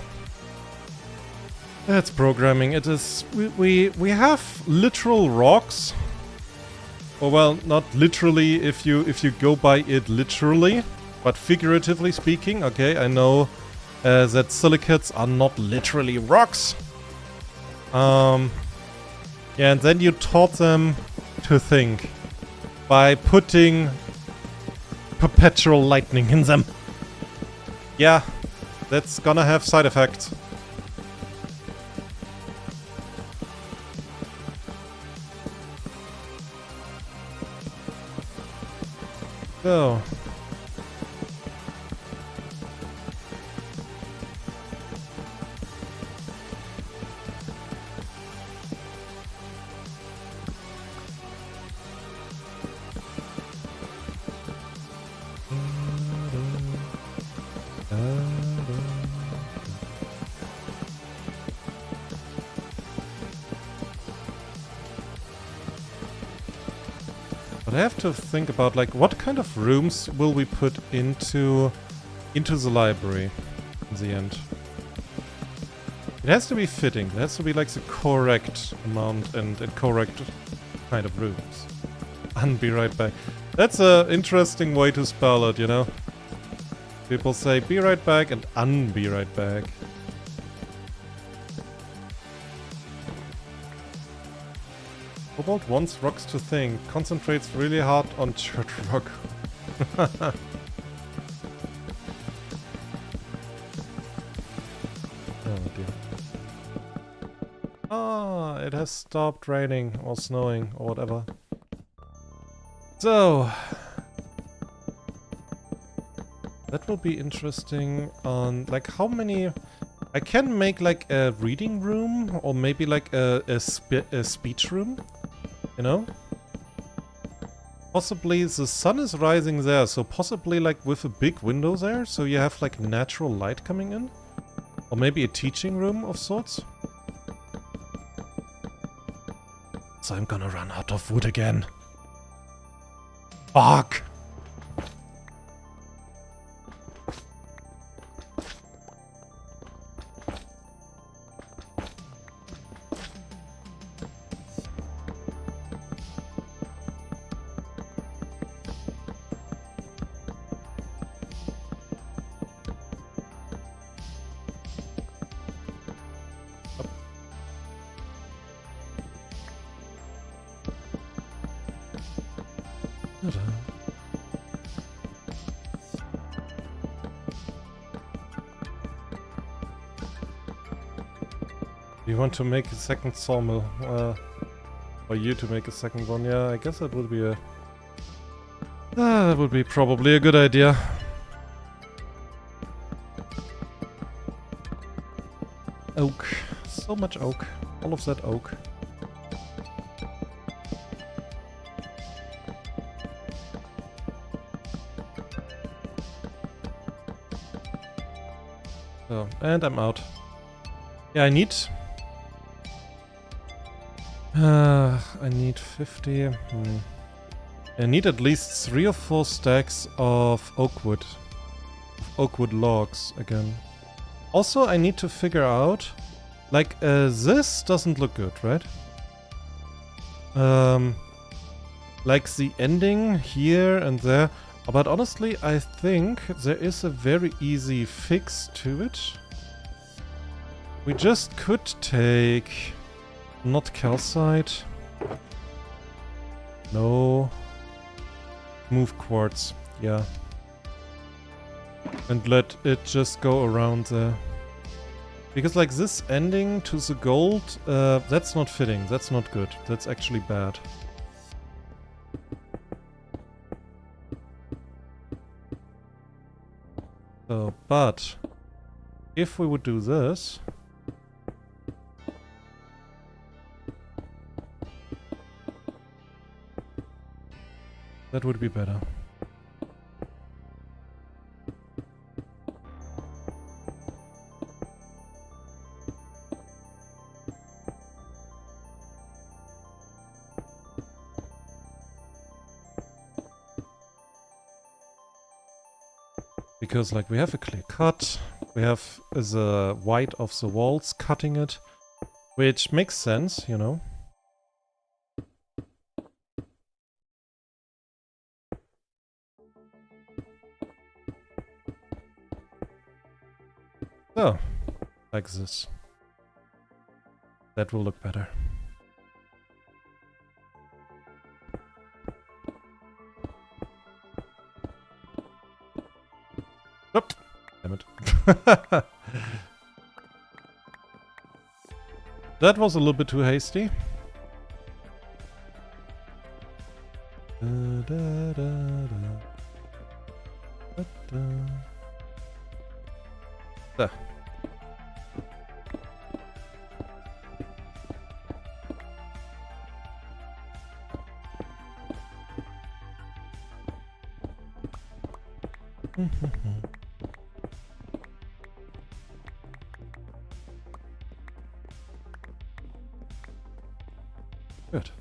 That's programming. It is... We have literal rocks. Or well, not literally if you go by it literally. But figuratively speaking, okay, I know that silicates are not literally rocks. Yeah, and then you taught them to think by putting perpetual lightning in them. Yeah, that's gonna have side effects. So. But I have to think about, like, what kind of rooms will we put into the library in the end? It has to be fitting. It has to be, like, the correct amount and correct kind of rooms. And be right back. That's a interesting way to spell it, you know? People say be right back and unbe right back. Cobalt wants rocks to think. Concentrates really hard on church rock. Oh dear. Ah, it has stopped raining or snowing or whatever. So that will be interesting on like how many... I can make like a reading room or maybe like a speech room. You know? Possibly the sun is rising there, so possibly like with a big window there, so you have like natural light coming in. Or maybe a teaching room of sorts. So I'm gonna run out of wood again. Fuck! You want to make a second sawmill, or you to make a second one? Yeah, I guess that would be a... that would be probably a good idea. Oak. So much oak. All of that oak. So, and I'm out. Yeah, I need 50. I need at least 3 or 4 stacks of oak wood. Oak wood logs again. Also, I need to figure out, like, this doesn't look good, right? Like the ending here and there. But honestly, I think there is a very easy fix to it. We just could take... not calcite. No. Move quartz. Yeah. And let it just go around there. Because like this ending to the gold, that's not fitting. That's not good. That's actually bad. So, but if we would do this, that would be better. Because like we have a clear cut, we have the white of the walls cutting it, which makes sense, you know. So, like this. That will look better. Oop. Damn it. That was a little bit too hasty. There. Good.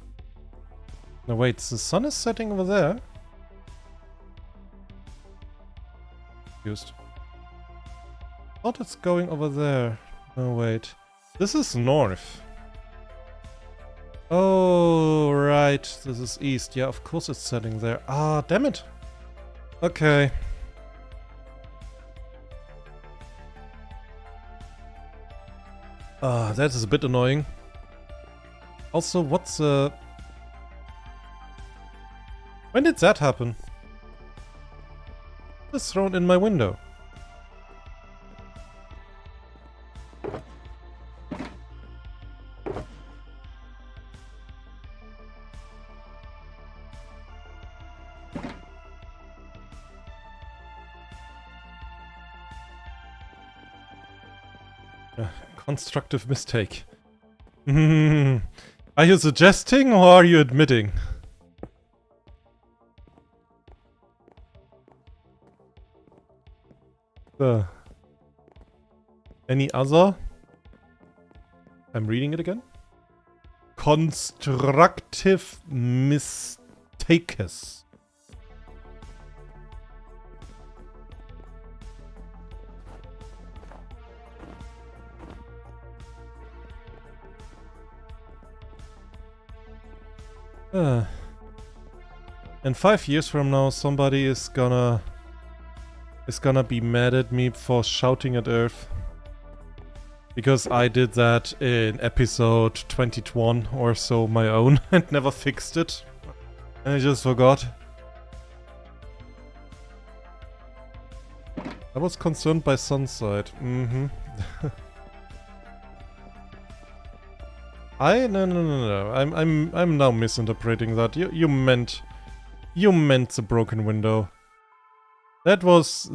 Now wait, the sun is setting over there? Confused. Thought it's going over there. No, wait. This is north. Oh, right. This is east. Yeah, of course it's setting there. Ah, damn it. Okay. Ah, that is a bit annoying. Also, what's when did that happen? It was thrown in my window. Constructive mistake. Are you suggesting or are you admitting? Any other? I'm reading it again. Constructive mistakes. And 5 years from now, somebody is gonna be mad at me for shouting at Earth. Because I did that in episode 21 or so, my own, and never fixed it. And I just forgot. I was concerned by sunside. Mm-hmm. No. I'm now misinterpreting that. You meant the broken window. That was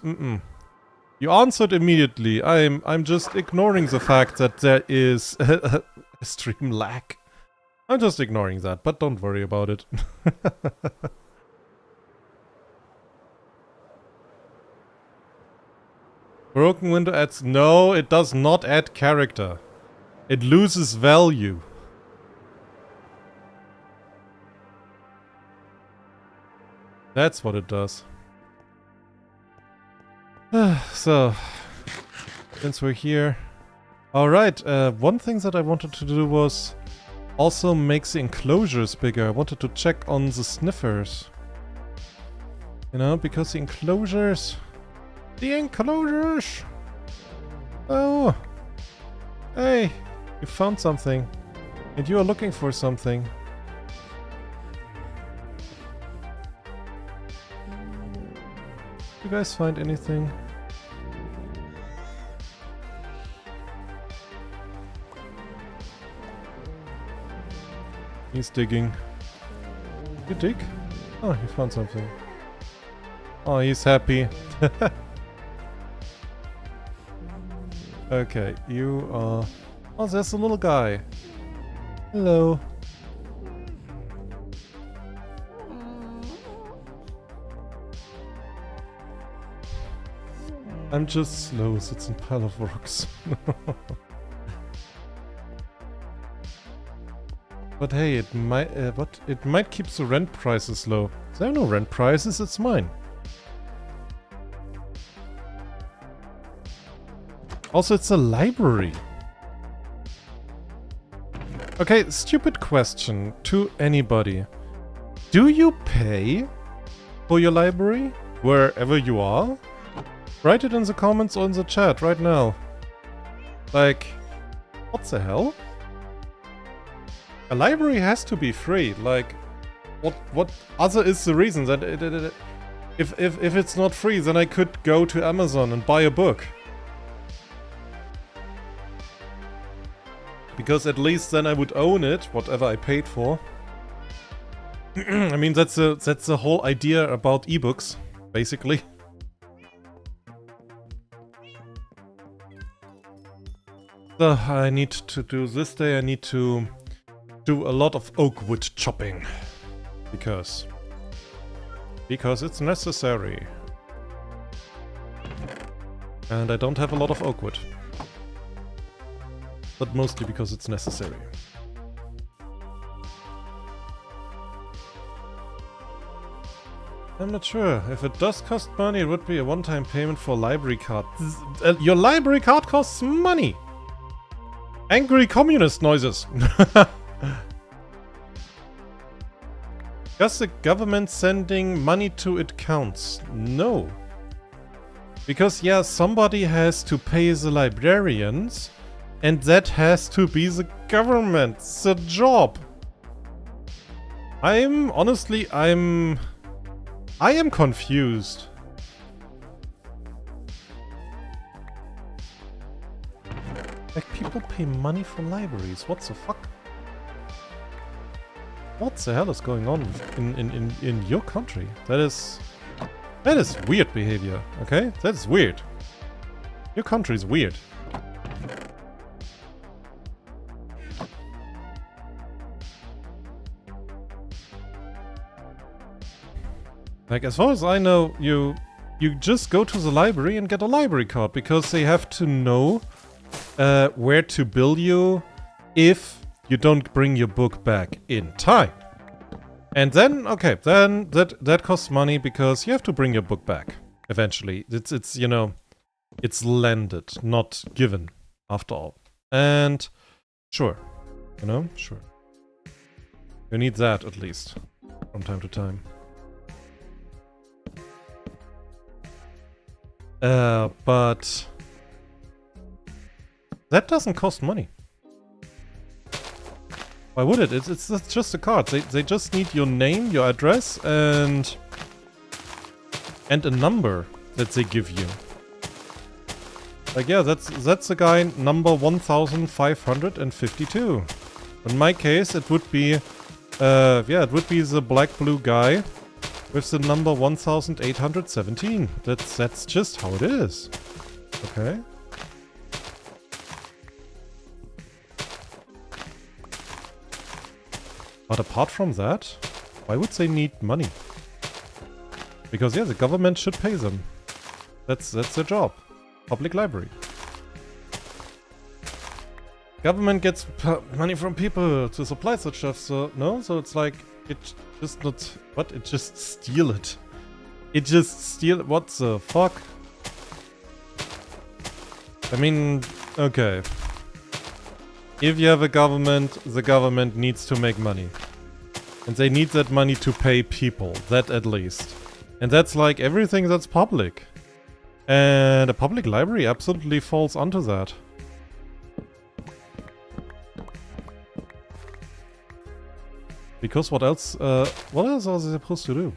You answered immediately. I'm just ignoring the fact that there is a stream lag. I'm just ignoring that, but don't worry about it. Broken window adds... No, it does not add character. It loses value. That's what it does. So, since we're here... Alright, one thing that I wanted to do was also make the enclosures bigger. I wanted to check on the sniffers. You know, because the enclosures... The enclosures! Oh! Hey! You found something. And you are looking for something. You guys find anything? He's digging. You dig? Oh, he found something. Oh, he's happy. Okay, you are... Oh, there's a little guy. Hello. I'm just slow, sits in pile of rocks. But hey, it might it might keep the rent prices low. There are no rent prices, it's mine. Also, it's a library. Okay, stupid question to anybody. Do you pay for your library wherever you are? Write it in the comments or in the chat right now. Like, what the hell? A library has to be free. Like, what other is the reason that if it's not free, then I could go to Amazon and buy a book. Because at least then I would own it, whatever I paid for. I mean, that's the whole idea about ebooks, basically. So I need to do this day. I need to do a lot of oak wood chopping because it's necessary. And I don't have a lot of oak wood. But mostly because it's necessary. I'm not sure. If it does cost money, it would be a one-time payment for a library card. Your library card costs money! Angry communist noises! Does the government sending money to it counts? No. Because yeah, somebody has to pay the librarians. And that has to be the government, the job. I am confused. Like, people pay money for libraries, what the fuck? What the hell is going on in your country? That is weird behavior, okay? That is weird. Your country is weird. Like, as far as I know, you just go to the library and get a library card, because they have to know where to bill you if you don't bring your book back in time. And then, okay, then that costs money, because you have to bring your book back eventually. It's you know, it's lended, not given, after all. And sure, you know, sure. You need that at least from time to time. But that doesn't cost money. Why would it? It's just a card. They just need your name, your address, and a number that they give you. Like, yeah, that's the guy number 1552. In my case, it would be yeah, it would be the black blue guy with the number 1817. That's just how it is. Okay. But apart from that, why would they need money? Because yeah, the government should pay them. That's their job. Public library. Government gets money from people to supply such stuff, so no? So it's like, it just not... What? It just steal it. It just steal... What the fuck? I mean, okay. If you have a government, the government needs to make money. And they need that money to pay people. That at least. And that's like everything that's public. And a public library absolutely falls onto that. Because what else are they supposed to do?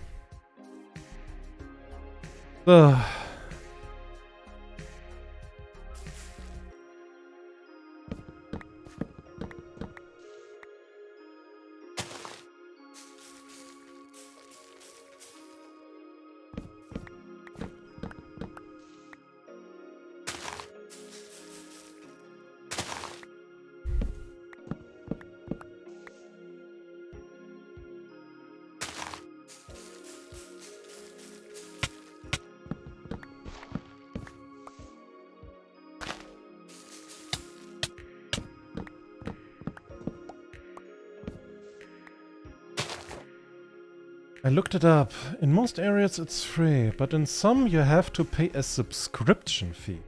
I looked it up. In most areas it's free, but in some you have to pay a subscription fee.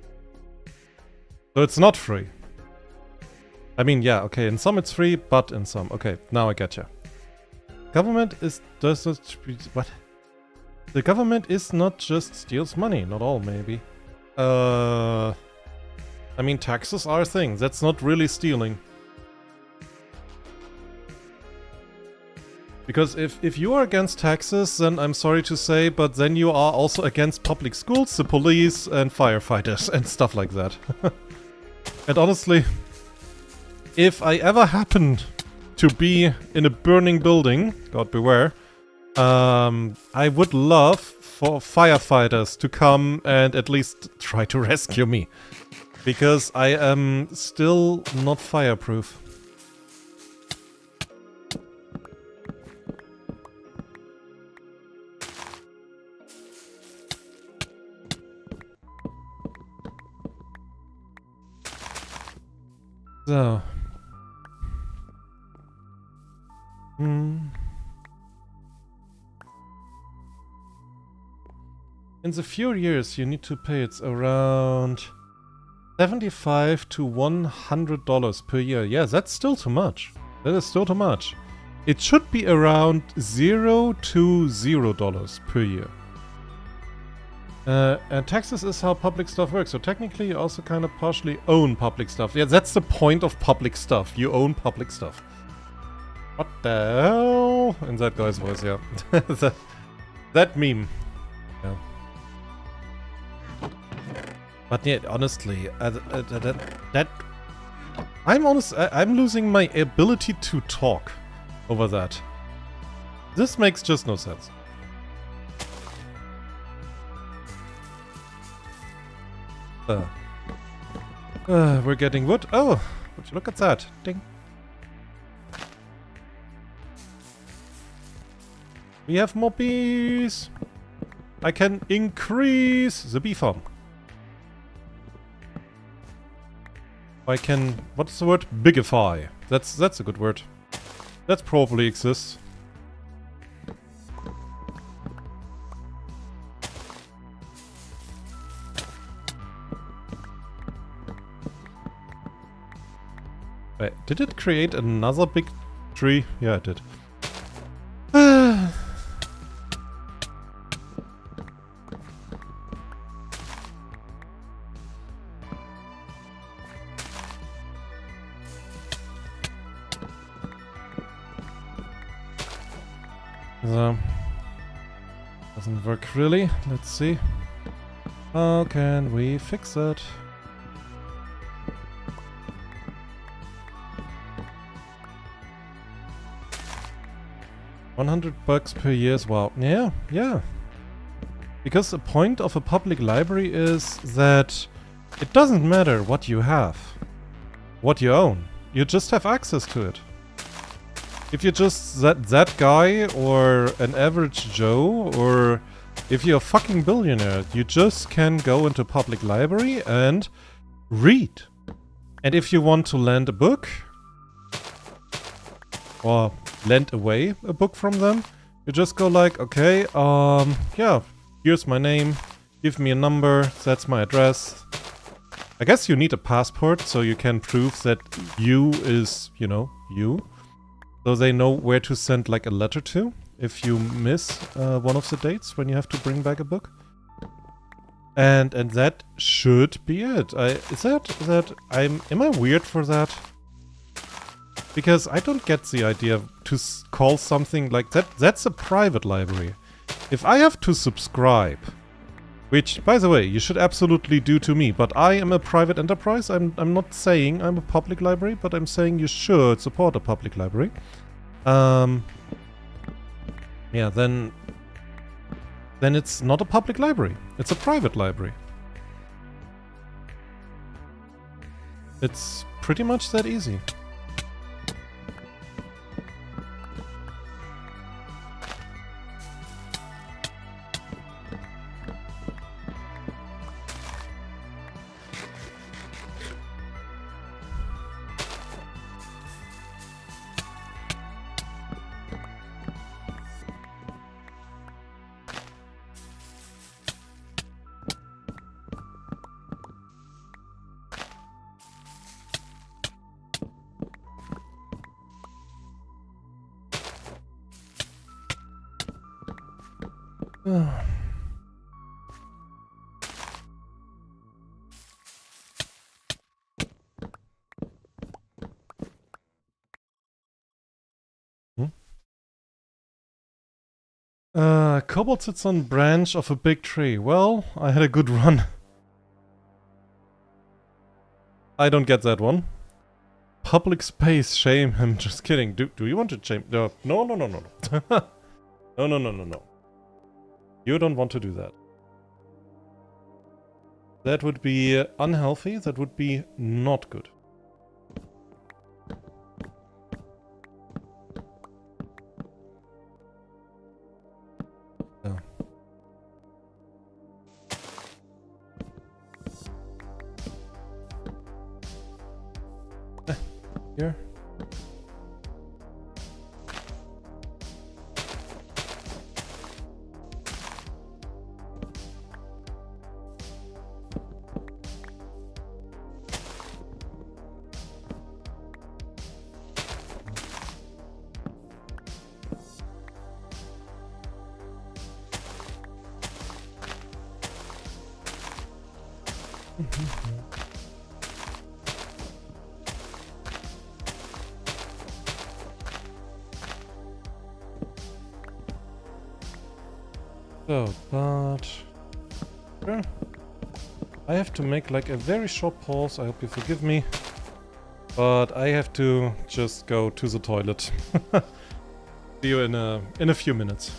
So it's not free. I mean, yeah, okay, in some it's free, but in some. Okay, now I get you. Government does not... What? The government is not just steals money, not all, maybe. I mean, taxes are a thing. That's not really stealing. Because if you are against taxes, then I'm sorry to say, but then you are also against public schools, the police, and firefighters, and stuff like that. And honestly, if I ever happened to be in a burning building, God beware, I would love for firefighters to come and at least try to rescue me. Because I am still not fireproof. So. In the few years you need to pay, it's around $75 to $100 per year. Yeah, that's still too much. That is still too much. It should be around $0 to $0 per year. And taxes is how public stuff works. So technically you also kind of partially own public stuff. Yeah, that's the point of public stuff. You own public stuff. What the hell? In that guy's voice, yeah. that meme. Yeah. But yeah, honestly, I'm losing my ability to talk over that. This makes just no sense. We're getting wood. Oh, would you look at that? Ding. We have more bees. I can increase the bee farm. I can... What's the word? Bigify. That's a good word. That probably exists. Wait, did it create another big tree? Yeah, it did. So, doesn't work really. Let's see. How can we fix it? $100 per year as well. Yeah, yeah. Because the point of a public library is that it doesn't matter what you have, what you own. You just have access to it. If you're just that guy or an average Joe, or if you're a fucking billionaire, you just can go into a public library and read. And if you want to lend a book, or lend away a book from them, you just go like, okay, yeah, here's my name, give me a number, that's my address. I guess you need a passport so you can prove that you is, you know, you. So they know where to send like a letter to if you miss one of the dates when you have to bring back a book. And that should be it. Am I weird for that? Because I don't get the idea to call something like that. That's a private library. If I have to subscribe, which, by the way, you should absolutely do to me, but I am a private enterprise. I'm not saying I'm a public library, but I'm saying you should support a public library. Yeah, then it's not a public library. It's a private library. It's pretty much that easy. Kobold sits on branch of a big tree. Well, I had a good run. I don't get that one. Public space, shame him. Just kidding. Do you want to shame? No, no, no, no, no, no. No, no, no, no, no. You don't want to do that. That would be unhealthy. That would be not good. Yeah. Here. So, but... Sure. I have to make like a very short pause, I hope you forgive me. But I have to just go to the toilet. See you in a few minutes.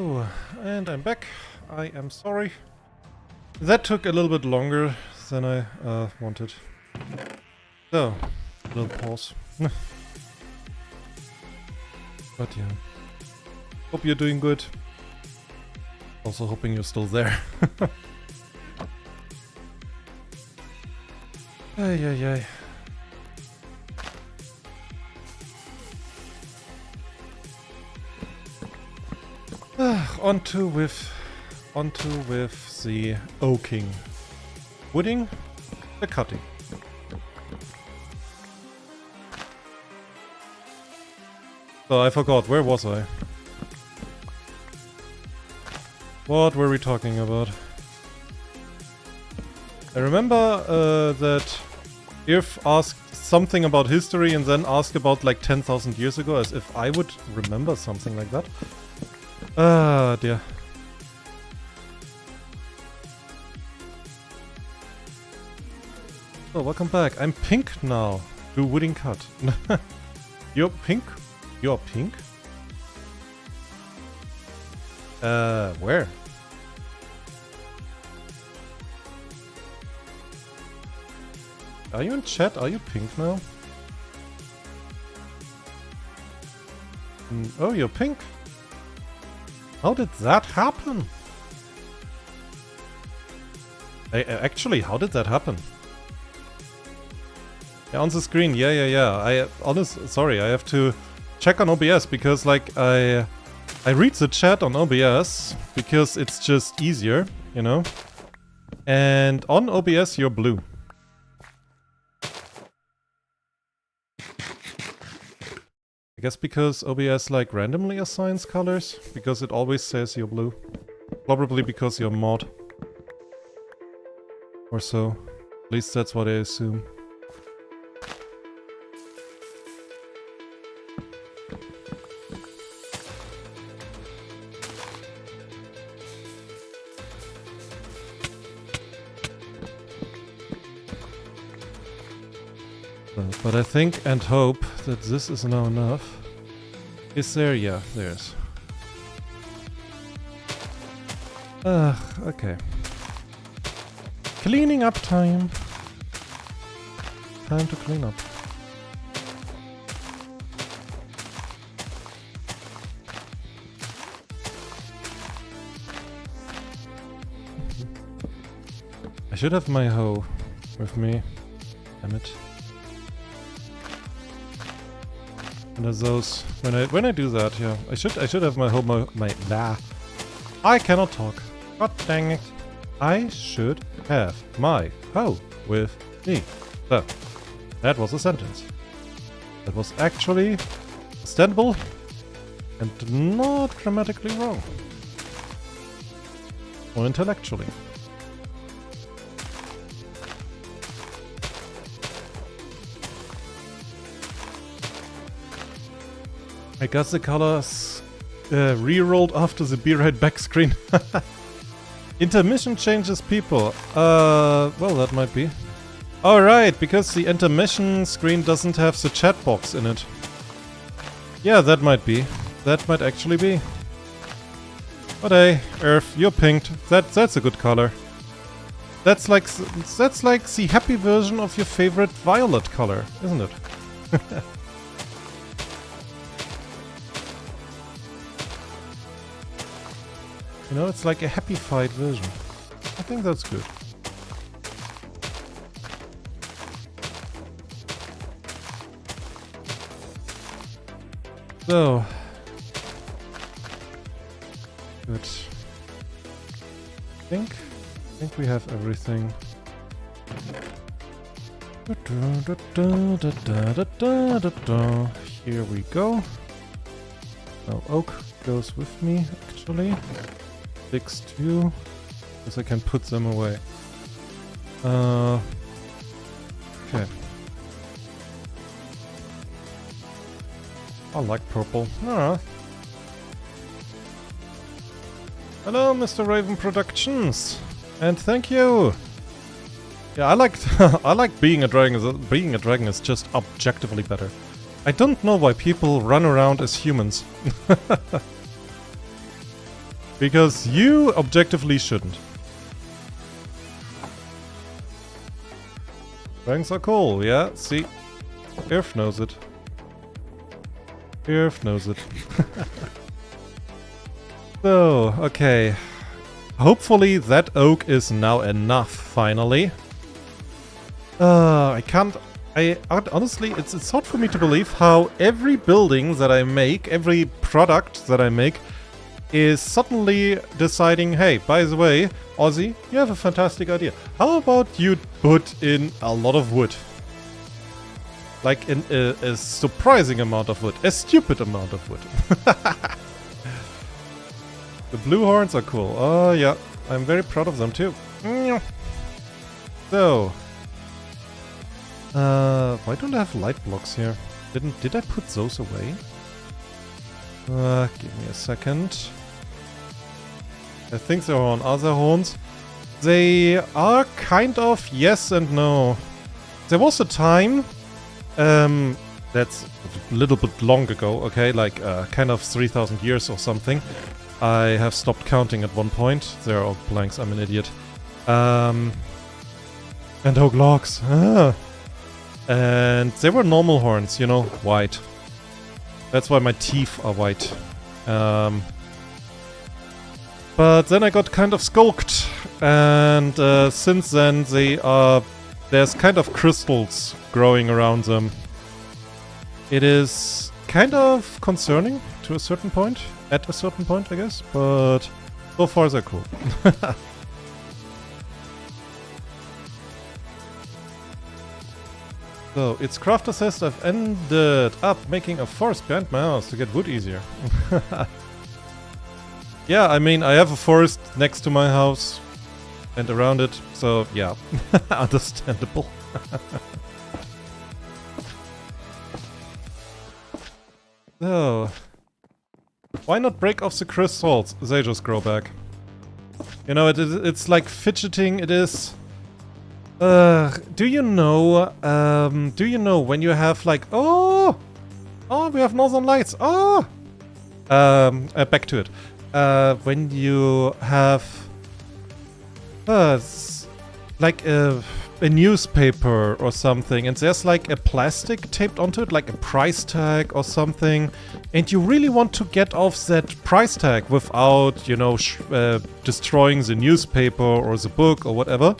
Oh, and I'm back. I am sorry. That took a little bit longer than I wanted. So, a little pause. But yeah. Hope you're doing good. Also hoping you're still there. Ay, ay, ay. Onto with the oaking. Wooding, the cutting. So I forgot, where was I? What were we talking about? I remember that Irf asked something about history and then asked about like 10,000 years ago, as if I would remember something like that. Ah, dear. So, welcome back. I'm pink now. Do wooding cut. You're pink? You're pink? Where? Are you in chat? Are you pink now? Oh, you're pink? How did that happen? Actually, how did that happen? Yeah, on the screen, yeah. Sorry, I have to check on OBS because like I read the chat on OBS because it's just easier, you know? And on OBS you're blue. I guess because OBS like randomly assigns colors, because it always says you're blue. Probably because you're mod. Or so. At least that's what I assume. But I think and hope that this is now enough. Is there? Yeah, there's. Okay. Cleaning up time. Time to clean up. I should have my hoe with me. Damn it. And as those when I do that, yeah, I should have my hoe I cannot talk. God dang it. I should have my hoe with me. So that was a sentence. That was actually understandable and not grammatically wrong. Or intellectually. I guess the colors re-rolled after the Be Right Back screen. Intermission changes people. Well, that might be. Alright, because the intermission screen doesn't have the chat box in it. Yeah, that might be. That might actually be. But hey, Earth, you're pinked. That's a good color. That's like the happy version of your favorite violet color, isn't it? You know, it's like a happy fight version. I think that's good. So. Good. I think we have everything. Here we go. Oh, oak goes with me, actually. 6 too, because I can put them away. Okay. I like purple. Alright. Hello, Mr. Raven Productions, and thank you. Yeah, I like I like being a dragon. Being a dragon is just objectively better. I don't know why people run around as humans. Because you objectively shouldn't. Ranks are cool, yeah, see? Earth knows it. Earth knows it. So, okay. Hopefully that oak is now enough, finally. I can't... honestly, it's hard for me to believe how every building that I make, every product that I make, is suddenly deciding, hey, by the way, Ozzy, you have a fantastic idea. How about you put in a lot of wood? Like a surprising amount of wood. A stupid amount of wood. The blue horns are cool. Oh, yeah. I'm very proud of them, too. So. Why don't I have light blocks here? Did I put those away? Give me a second. I think they are on other horns. They are kind of yes and no. There was a time, that's a little bit long ago, okay, like kind of 3,000 years or something. I have stopped counting at one point. There are oak planks, I'm an idiot. And oak logs. And they were normal horns, you know, white. That's why my teeth are white. But then I got kind of skulked, and since then there's kind of crystals growing around them. It is kind of concerning to a certain point, at a certain point I guess, but so far they're cool. So, its crafter says I've ended up making a forest behind my house to get wood easier. Yeah, I mean, I have a forest next to my house and around it, so yeah, understandable. So, why not break off the crystals? They just grow back. You know, it's like fidgeting, it is... do you know when you have like, oh, we have northern lights, oh! Back to it. When you have like a newspaper or something, and there's like a plastic taped onto it, like a price tag or something, and you really want to get off that price tag without, you know, destroying the newspaper or the book or whatever,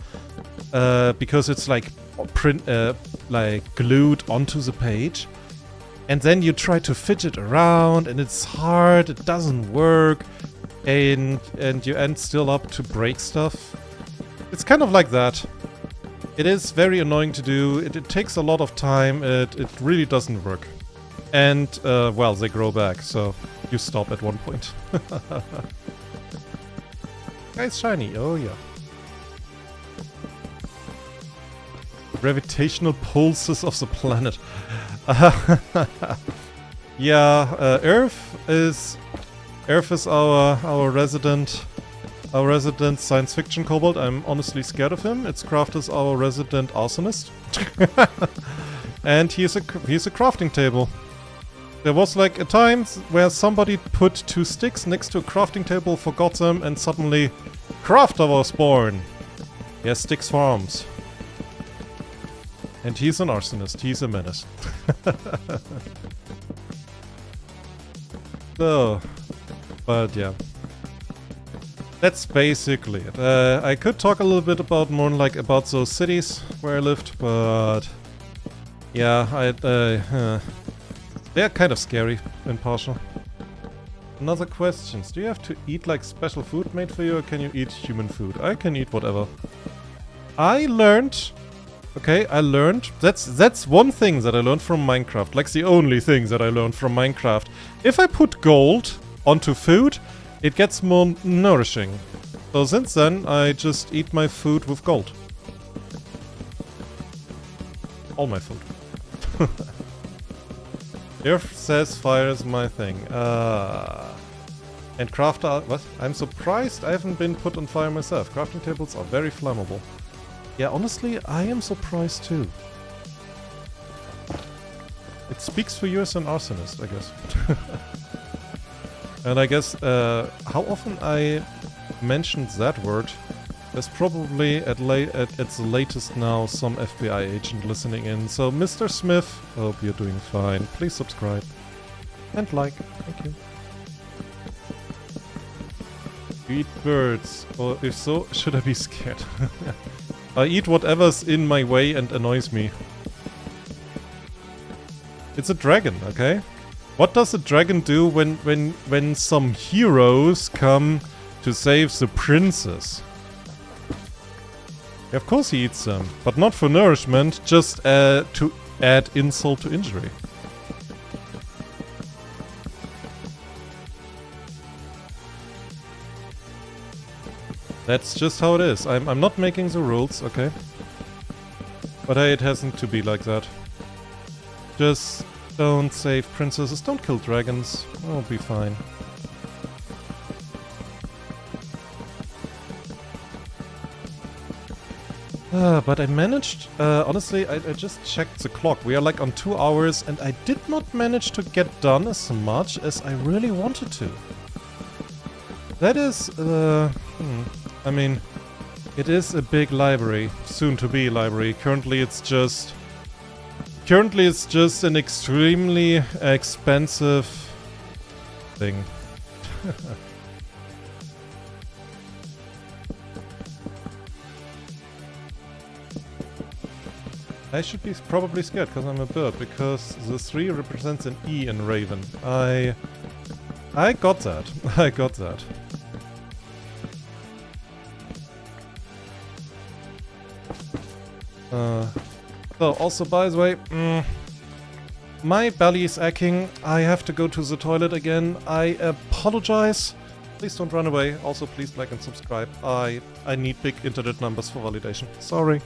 because it's like like glued onto the page. And then you try to fidget around, and it's hard, it doesn't work, and you end still up to break stuff. It's kind of like that. It is very annoying to do, it takes a lot of time, it really doesn't work. And, well, they grow back, so you stop at one point. It's shiny, oh yeah. Gravitational pulses of the planet. Yeah, Earth is our resident science fiction kobold. I'm honestly scared of him. Its craft is our resident arsonist. And he's a crafting table. There was like a time where somebody put 2 sticks next to a crafting table, forgot them, and suddenly crafter was born. He has sticks for arms. And he's an arsonist, he's a menace. So, but yeah. That's basically it. I could talk a little bit about about those cities where I lived, but yeah, they're kind of scary and partial. Another question: do you have to eat like special food made for you, or can you eat human food? I can eat whatever. I learned. Okay, I learned. That's one thing that I learned from Minecraft. Like the only thing that I learned from Minecraft. If I put gold onto food, it gets more nourishing. So since then, I just eat my food with gold. All my food. Earth says fire is my thing. And crafter... What? I'm surprised I haven't been put on fire myself. Crafting tables are very flammable. Yeah, honestly, I am surprised too. It speaks for you as an arsonist, I guess. And I guess, how often I mentioned that word, there's probably at its latest now some FBI agent listening in. So, Mr. Smith, hope you're doing fine. Please subscribe and like. Thank you. Eat birds, or if so, should I be scared? I eat whatever's in my way and annoys me. It's a dragon, okay? What does a dragon do when some heroes come to save the princess? Of course he eats them, but not for nourishment, just to add insult to injury. That's just how it is. I'm not making the rules, okay? But hey, it hasn't to be like that. Just don't save princesses, don't kill dragons. We'll be fine. But I managed, honestly, I just checked the clock. We are like on 2 hours and I did not manage to get done as much as I really wanted to. That is, I mean, it is a big library, soon to be library. Currently it's just an extremely expensive thing. I should be probably scared because I'm a bird, because the 3 represents an E in Raven. I got that. I got that. So, also, by the way, my belly is aching. I have to go to the toilet again. I apologize. Please don't run away. Also, please like and subscribe. I need big internet numbers for validation. Sorry.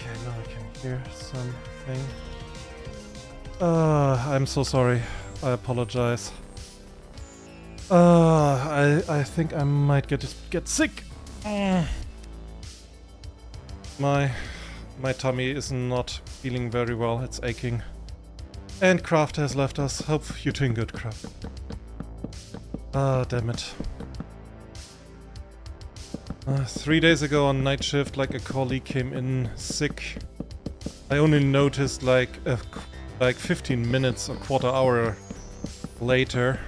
Okay, now I can hear something. I'm so sorry. I apologize. I think I might get sick. My tummy is not feeling very well. It's aching. And Kraft has left us. Hope you're doing good, Kraft. Damn it. 3 days ago on night shift, like a colleague came in sick. I only noticed like 15 minutes, a quarter hour later.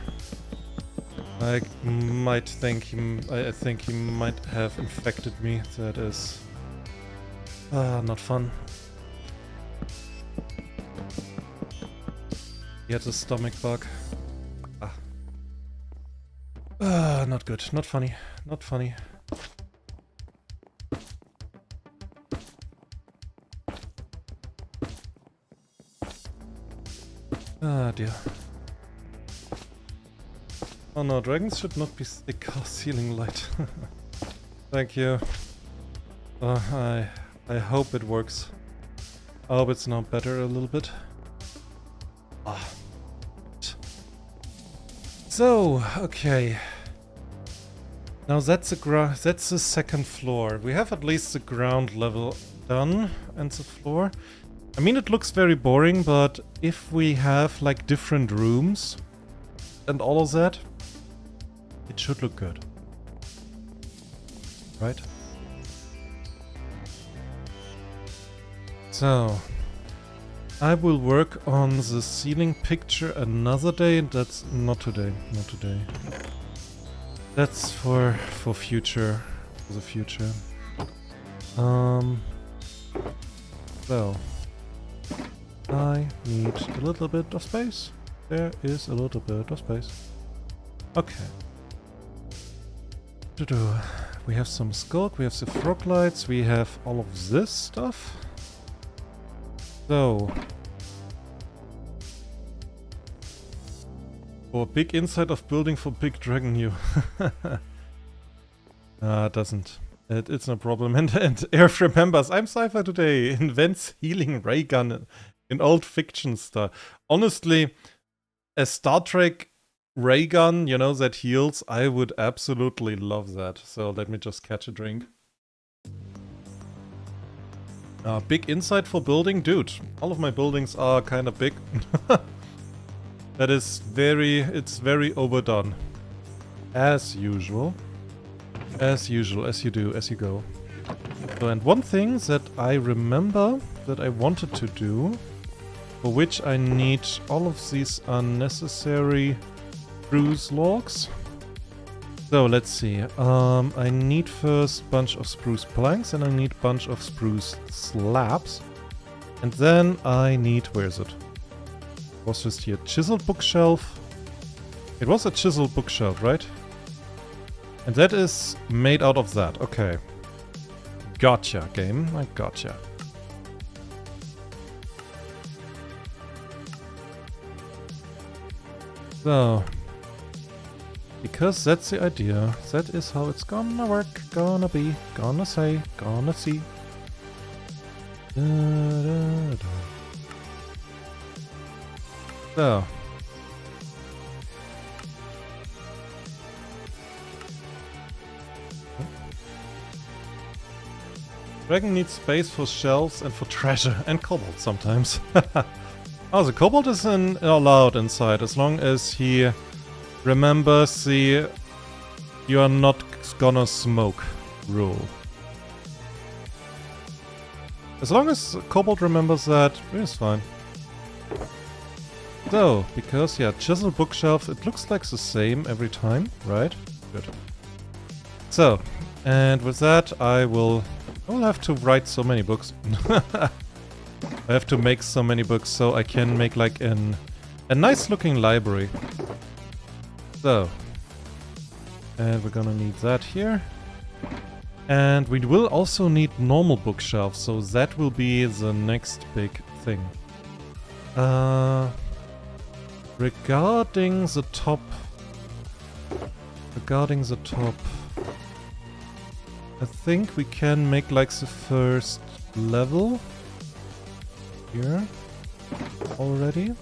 I think he might have infected me. That is not fun. He had a stomach bug. Not good. Not funny. Not funny. Ah, dear. Oh no, dragons should not be stick ceiling light. Thank you. I hope it works. I hope it's now better a little bit. So, okay. Now that's the second floor. We have at least the ground level done and the floor. I mean, it looks very boring, but if we have like different rooms and all of that, it should look good. Right? So, I will work on the ceiling picture another day. That's not today. Not today. That's for future. For the future. So, I need a little bit of space. There is a little bit of space. Okay. We have some skulk, we have the frog lights, we have all of this stuff. So, for big inside of building for big dragon you. It doesn't. It's no problem. And Earth remembers, I'm Cypher today, invents healing ray gun in old fiction style. Honestly, a Star Trek ray gun, you know, that heals, I would absolutely love that. So let me just catch a drink. Big inside for building? Dude, all of my buildings are kind of big. That is it's very overdone. As usual. As usual, as you do, as you go. So, and one thing that I remember that I wanted to do, for which I need all of these unnecessary spruce logs. So let's see. I need first bunch of spruce planks and I need bunch of spruce slabs. And then I need, where is it? Was just here, chiseled bookshelf. It was a chiseled bookshelf, right? And that is made out of that. Okay. Gotcha, game. I gotcha. So, because that's the idea. That is how it's gonna work, gonna be, gonna say, gonna see. Da, da, da. So. Dragon needs space for shelves and for treasure, and kobold sometimes. Oh, the kobold is allowed inside, as long as he remembers the "you are not gonna smoke" rule. As long as kobold remembers that, it's fine. So, because, yeah, chisel bookshelf, it looks like the same every time, right? Good. So, and with that, I will have to write so many books. I have to make so many books so I can make like a nice looking library. So, and we're gonna need that here. And we will also need normal bookshelves, so that will be the next big thing. Regarding the top, I think we can make like the first level here already.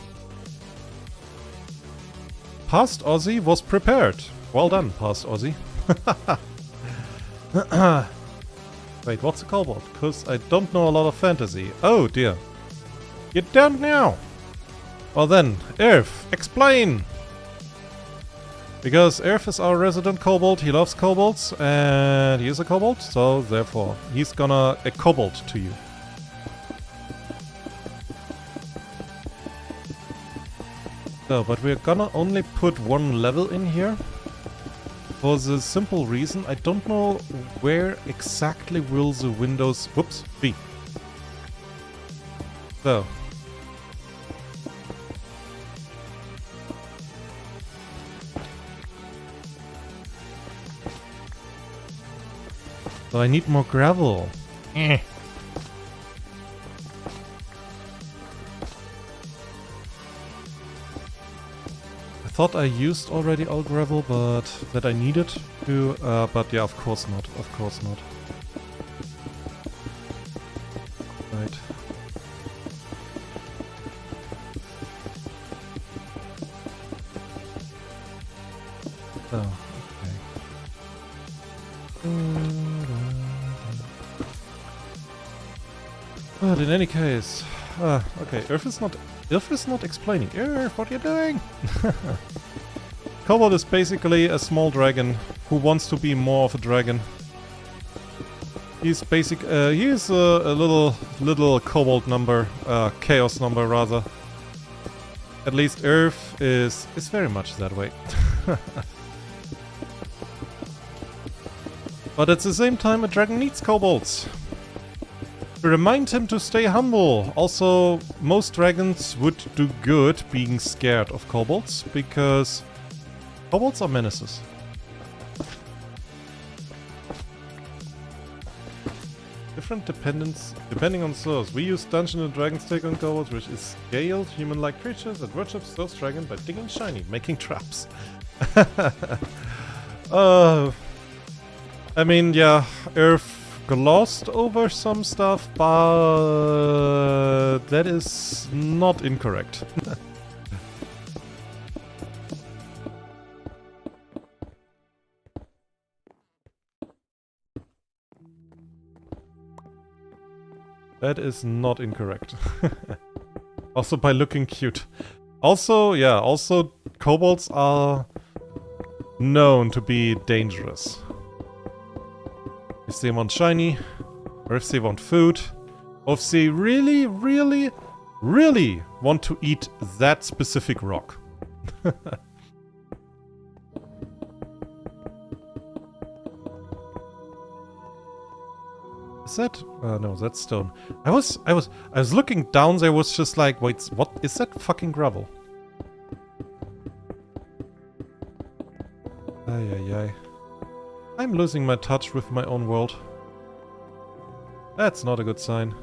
Past Ozzy was prepared. Well done, Past Ozzy. Wait, what's a kobold? Because I don't know a lot of fantasy. Oh dear. You don't know? Well then, Earth, explain! Because Earth is our resident kobold, he loves kobolds, and he is a kobold, so therefore, he's gonna a kobold to you. So, but we're gonna only put one level in here. For the simple reason, I don't know where exactly will the windows... Whoops, be. So. So I need more gravel. I thought I used already all gravel, but that I needed to, but yeah, of course not, of course not. Right. So, okay. But in any case, okay, Earth is not explaining. Earth, what are you doing? Kobold is basically a small dragon who wants to be more of a dragon. He's he is a little kobold number, chaos number rather. At least Earth is very much that way. But at the same time, a dragon needs kobolds. To remind him to stay humble. Also, most dragons would do good being scared of kobolds, because kobolds are menaces. Different depending on source. We use Dungeons & Dragons take on kobolds, which is scaled human-like creatures that worships those dragons by digging shiny, making traps. I mean, yeah, Earth glossed over some stuff, but that is not incorrect. That is not incorrect. Also by looking cute. Also, yeah, also kobolds are known to be dangerous. If they want shiny, or if they want food, or if they really, really, really want to eat that specific rock. Is that? No, that's stone. I was looking down. There was just like, wait, what is that? Fucking gravel. Ay ay ay. I'm losing my touch with my own world. That's not a good sign.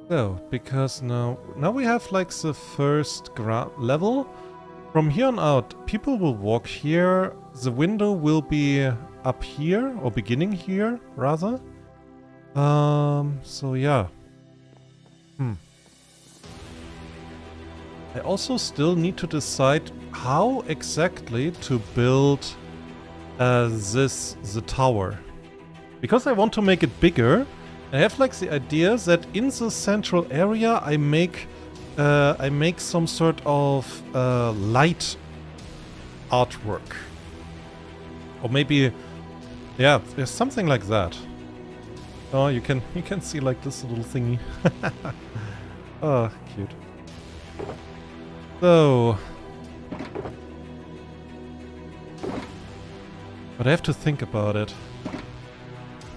So, because now we have like the first level. From here on out, people will walk here. The window will be up here, or beginning here, rather. So yeah. I also still need to decide how exactly to build the tower. Because I want to make it bigger, I have like the idea that in the central area I make some sort of light artwork. Or maybe, yeah, there's something like that. Oh, you can see like this little thingy. Oh, cute. So, but I have to think about it.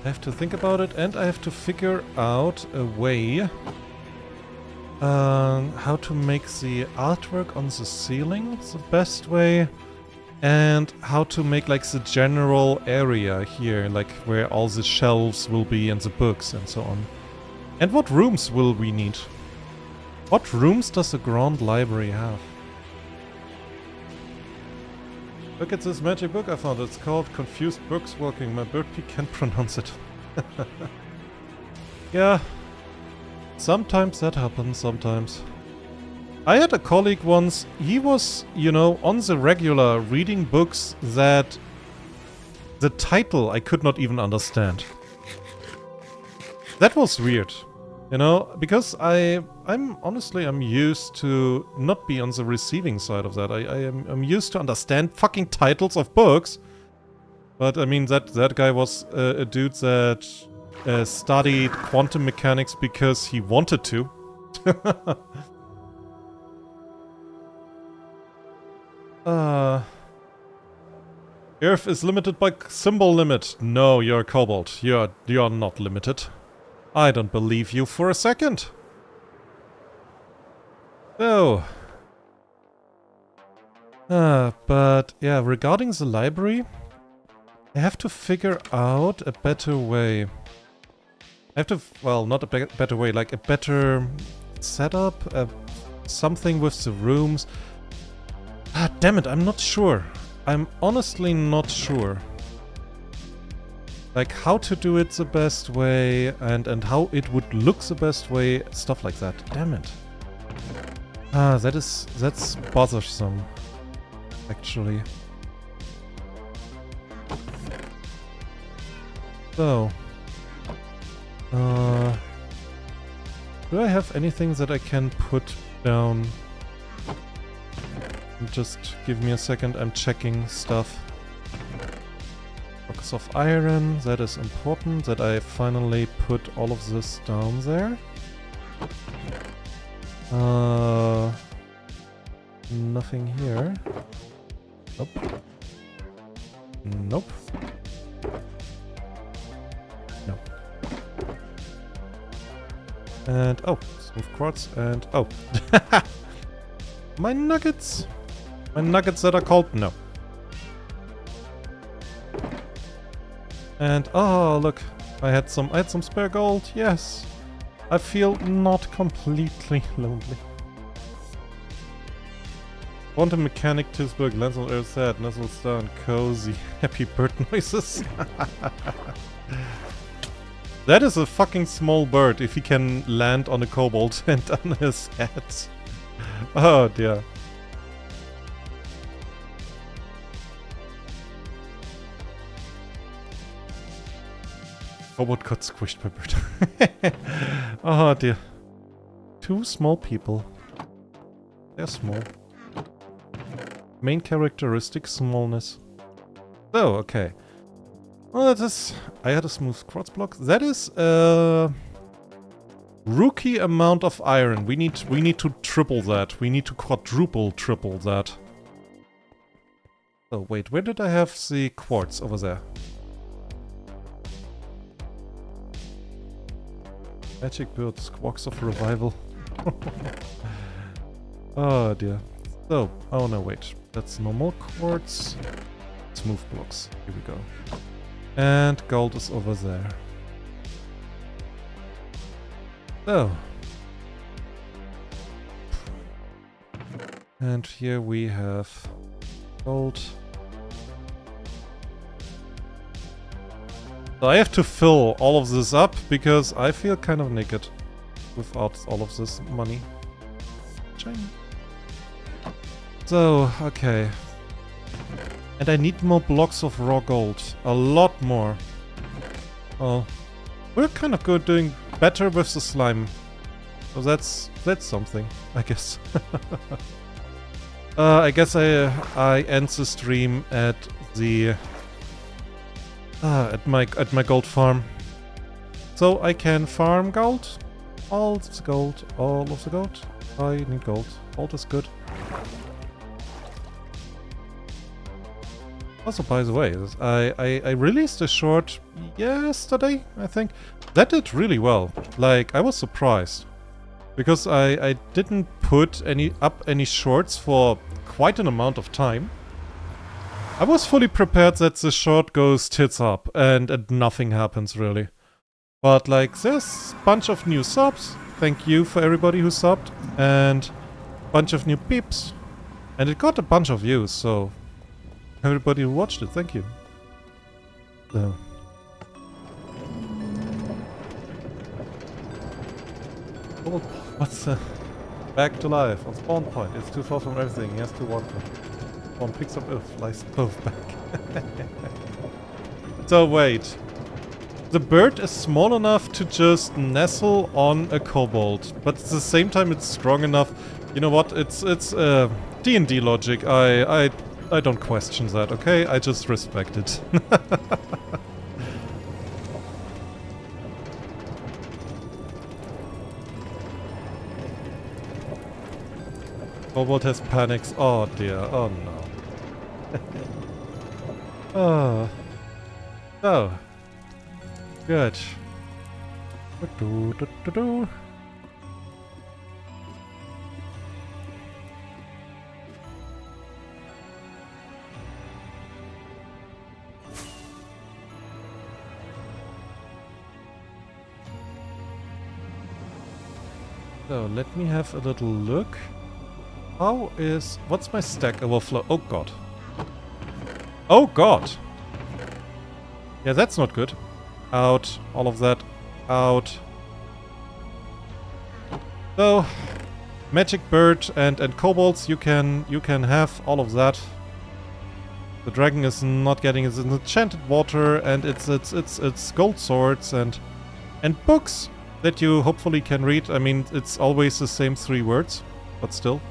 I have to think about it, and I have to figure out a way how to make the artwork on the ceiling the best way, and how to make like the general area here, like where all the shelves will be and the books and so on. And what rooms will we need? What rooms does the Grand Library have? Look at this magic book I found. It's called Confused Books Walking. My birdie can't pronounce it. Yeah. Sometimes that happens, sometimes. I had a colleague once, he was, you know, on the regular reading books that the title I could not even understand. That was weird. You know, because I'm honestly, I'm used to not be on the receiving side of that. I'm used to understand fucking titles of books. But I mean, that guy was a dude that studied quantum mechanics because he wanted to. Earth is limited by symbol limit. No, you're a kobold. You're not limited. I don't believe you for a second. So. But yeah, regarding the library, I have to figure out a better way. I have to, well, not a better way, like a better setup, something with the rooms. Ah, damn it, I'm not sure. I'm honestly not sure. Like how to do it the best way and how it would look the best way, stuff like that. Damn it. Ah, that's bothersome, actually. So, do I have anything that I can put down? Just give me a second, I'm checking stuff. Box of iron, that is important, that I finally put all of this down there. Nothing here. Nope. Nope. No. And, oh, smooth quartz, and, oh. My nuggets! My nuggets that are called, no. And, oh, look, I had some spare gold, yes. I feel not completely lonely. Quantum mechanic, Tisburg, lands on Earth, sad, nestled star and cozy. Happy bird noises. That is a fucking small bird if he can land on a kobold and on his head. Oh dear. Kobold got squished by bird. Oh dear. Two small people. They're small. Main characteristic, smallness. Oh, okay. Well, that is... I had a smooth quartz block. That is a rookie amount of iron. We need to triple that. We need to triple that. Oh, wait. Where did I have the quartz? Over there. Magic bird, squawks of revival. Oh dear. So, oh no, wait. That's normal quartz. Smooth blocks. Here we go. And gold is over there. So. And here we have gold. So I have to fill all of this up because I feel kind of naked without all of this money. Shiny. So, okay. And I need more blocks of raw gold. A lot more. Well, we're kind of good, doing better with the slime. So that's something, I guess. I guess I end the stream at the at my gold farm, so I can farm gold. All of the gold. All of the gold. I need gold. Gold is good. Also, by the way, I released a short yesterday, I think. That did really well. Like, I was surprised. Because I didn't put any shorts for quite an amount of time. I was fully prepared that the short goes tits up and nothing happens really. But like, there's a bunch of new subs. Thank you for everybody who subbed. And a bunch of new peeps. And it got a bunch of views, so... everybody who watched it. Thank you. So. Oh, what's back to life on spawn point? It's too far from everything. He has to walk them. Spawn picks up Earth, flies both back. So wait. The bird is small enough to just nestle on a kobold, but at the same time it's strong enough. You know what? It's D&D logic. I don't question that, okay? I just respect it. Kobold has panics. Oh dear. Oh no. Oh. Oh. Good. So let me have a little look. What's my stack overflow? Oh god. Oh god! Yeah, that's not good. Out. All of that. Out. So, magic bird and kobolds, you can have all of that. The dragon is not getting its enchanted water, and it's gold swords and books that you hopefully can read. I mean, it's always the same 3 words, but still.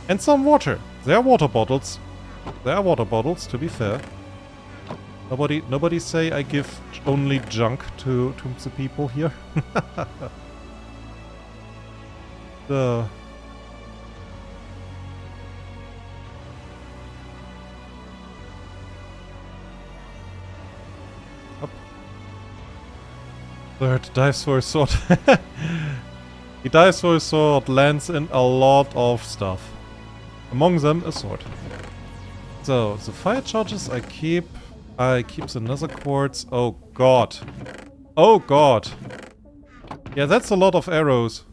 And some water. There are water bottles. There are water bottles, to be fair. Nobody say I give only junk to the people here. So. Up. Bird dives for a sword. He dives for a sword, lands in a lot of stuff. Among them, a sword. So, the fire charges I keep the nether quartz. Oh god. Oh god. Yeah, that's a lot of arrows.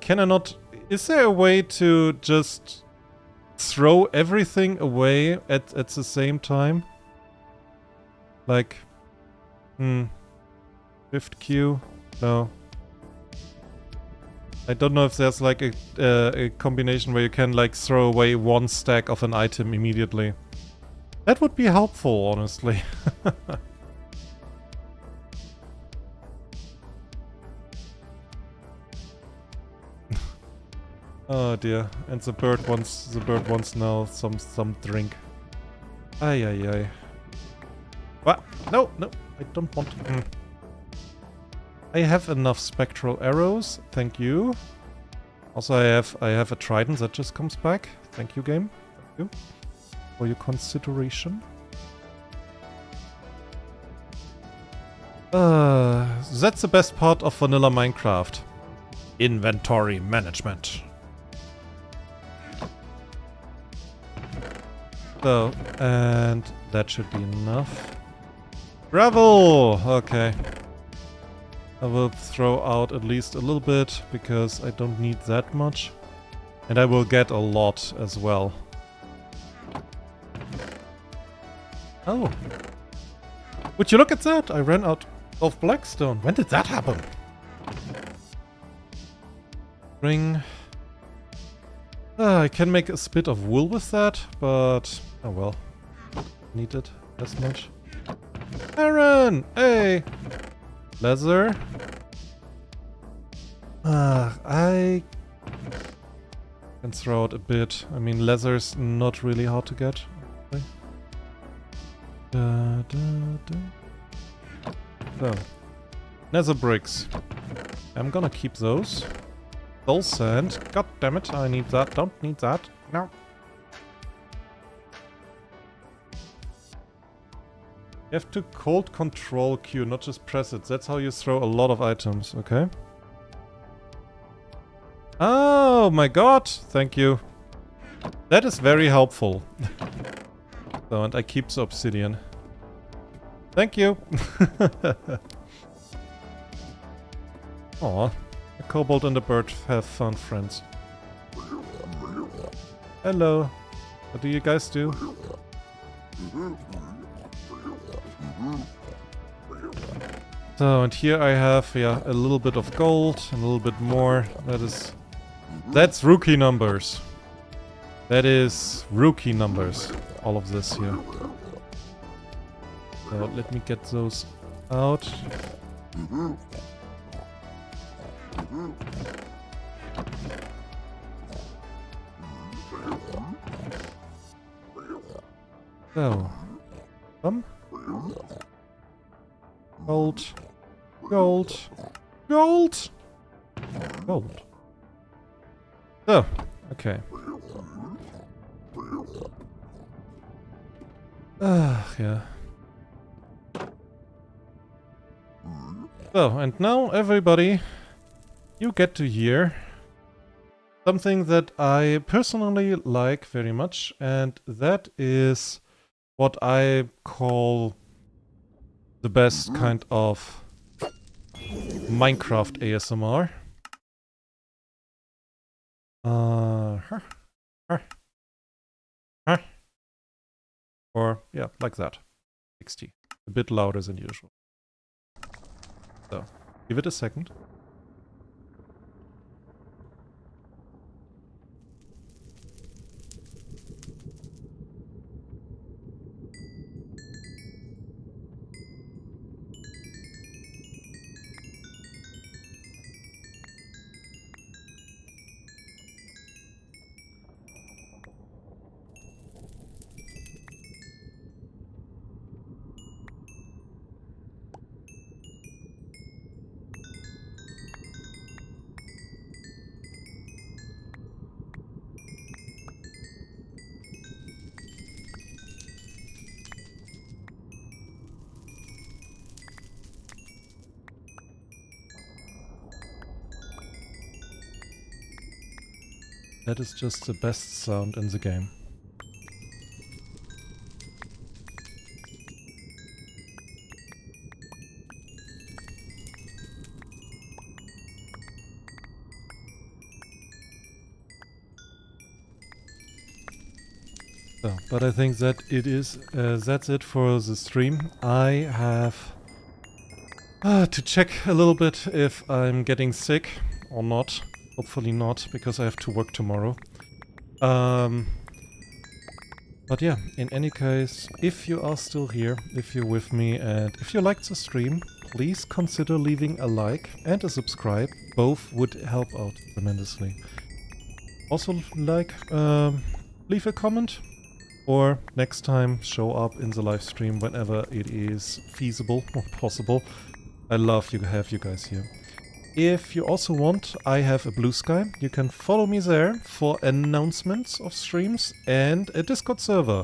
Can I not... Is there a way to just throw everything away at the same time? Like... Fifth queue? No. I don't know if there's like a combination where you can like throw away 1 stack of an item immediately. That would be helpful, honestly. Oh dear. And the bird wants now some drink. Ay ay ay. What? No, I don't want to. I have enough spectral arrows, thank you. Also I have a trident that just comes back. Thank you, game. Thank you for your consideration. That's the best part of vanilla Minecraft. Inventory management. So, and that should be enough. Gravel! Okay. I will throw out at least a little bit, because I don't need that much. And I will get a lot as well. Oh. Would you look at that? I ran out of blackstone. When did that happen? Ring. I can make a spit of wool with that, but... Oh well. Need it as much. Aaron! Hey! Leather. I can throw out a bit. I mean, leather's not really hard to get. Okay. So, nether bricks. I'm gonna keep those. Soul sand. God damn it, I need that. Don't need that. No. You have to hold control Q, not just press it. That's how you throw a lot of items, okay? Oh my god! Thank you. That is very helpful. So, and I keep the obsidian. Thank you! Aw, the kobold and the bird have found friends. Hello. What do you guys do? So, and here I have, yeah, a little bit of gold and a little bit more. That's rookie numbers. That is rookie numbers. All of this here. So, let me get those out. So, gold, gold, gold, gold. So, okay. Yeah. So, and now everybody, you get to hear something that I personally like very much, and that is what I call the best kind of Minecraft ASMR. Or, yeah, like that. 60. A bit louder than usual. So, give it a second. That is just the best sound in the game. So, but I think that that's it for the stream. I have to check a little bit if I'm getting sick or not. Hopefully not, because I have to work tomorrow. But yeah, in any case, if you are still here, if you're with me, and if you liked the stream, please consider leaving a like and a subscribe. Both would help out tremendously. Also, leave a comment, or next time show up in the live stream whenever it is feasible or possible. I love to have you guys here. If you also want, I have a Blue Sky. You can follow me there for announcements of streams and a Discord server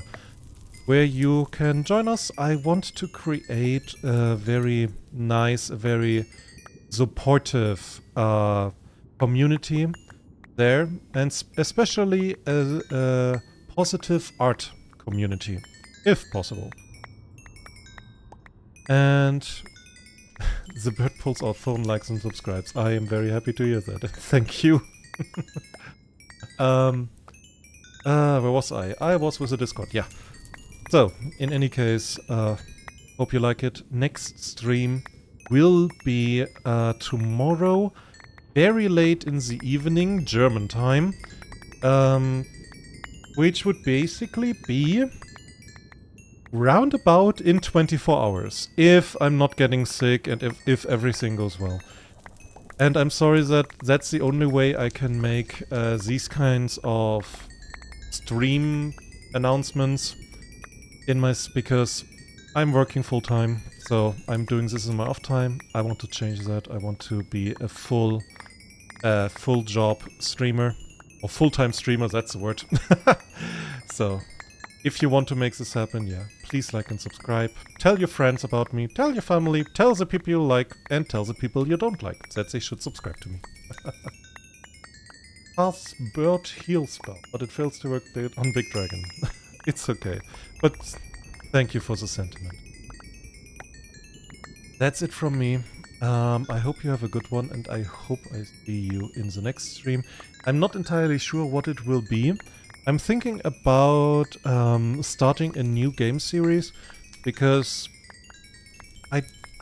where you can join us. I want to create a very nice, very supportive community there, and especially a positive art community, if possible. And the bird pulls out phone, likes and subscribes. I am very happy to hear that. Thank you. Where was I? I was with the Discord, yeah. So, in any case, hope you like it. Next stream will be tomorrow, very late in the evening, German time. Which would basically be roundabout in 24 hours, if I'm not getting sick and if everything goes well. And I'm sorry that that's the only way I can make these kinds of stream announcements because I'm working full time, so I'm doing this in my off time. I want to change that. I want to be a full job streamer, or full-time streamer, that's the word. So, if you want to make this happen, yeah, please like and subscribe. Tell your friends about me, tell your family, tell the people you like, and tell the people you don't like that they should subscribe to me. Fast bird heal spell, but it fails to work on Big Dragon. It's okay, but thank you for the sentiment. That's it from me. I hope you have a good one, and I hope I see you in the next stream. I'm not entirely sure what it will be. I'm thinking about starting a new game series, because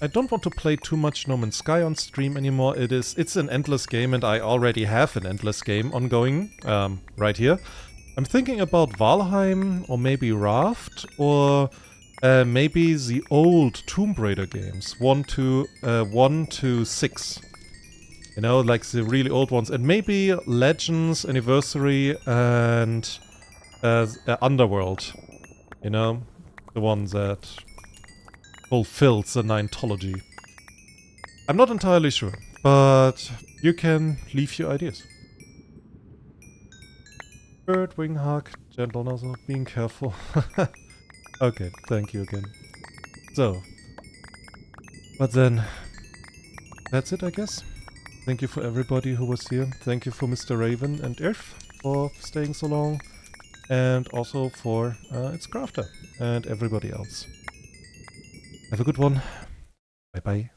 I don't want to play too much No Man's Sky on stream anymore. It's an endless game, and I already have an endless game ongoing right here. I'm thinking about Valheim, or maybe Raft, or maybe the old Tomb Raider games, 1 to 6. You know, like the really old ones. And maybe Legends, Anniversary, and Underworld. You know, the one that fulfills the Nineology. I'm not entirely sure, but you can leave your ideas. Bird wing hug, gentle nozzle, being careful. Okay, thank you again. So, but then, that's it, I guess. Thank you for everybody who was here. Thank you for Mr. Raven and Irf for staying so long. And also for its crafter and everybody else. Have a good one. Bye bye.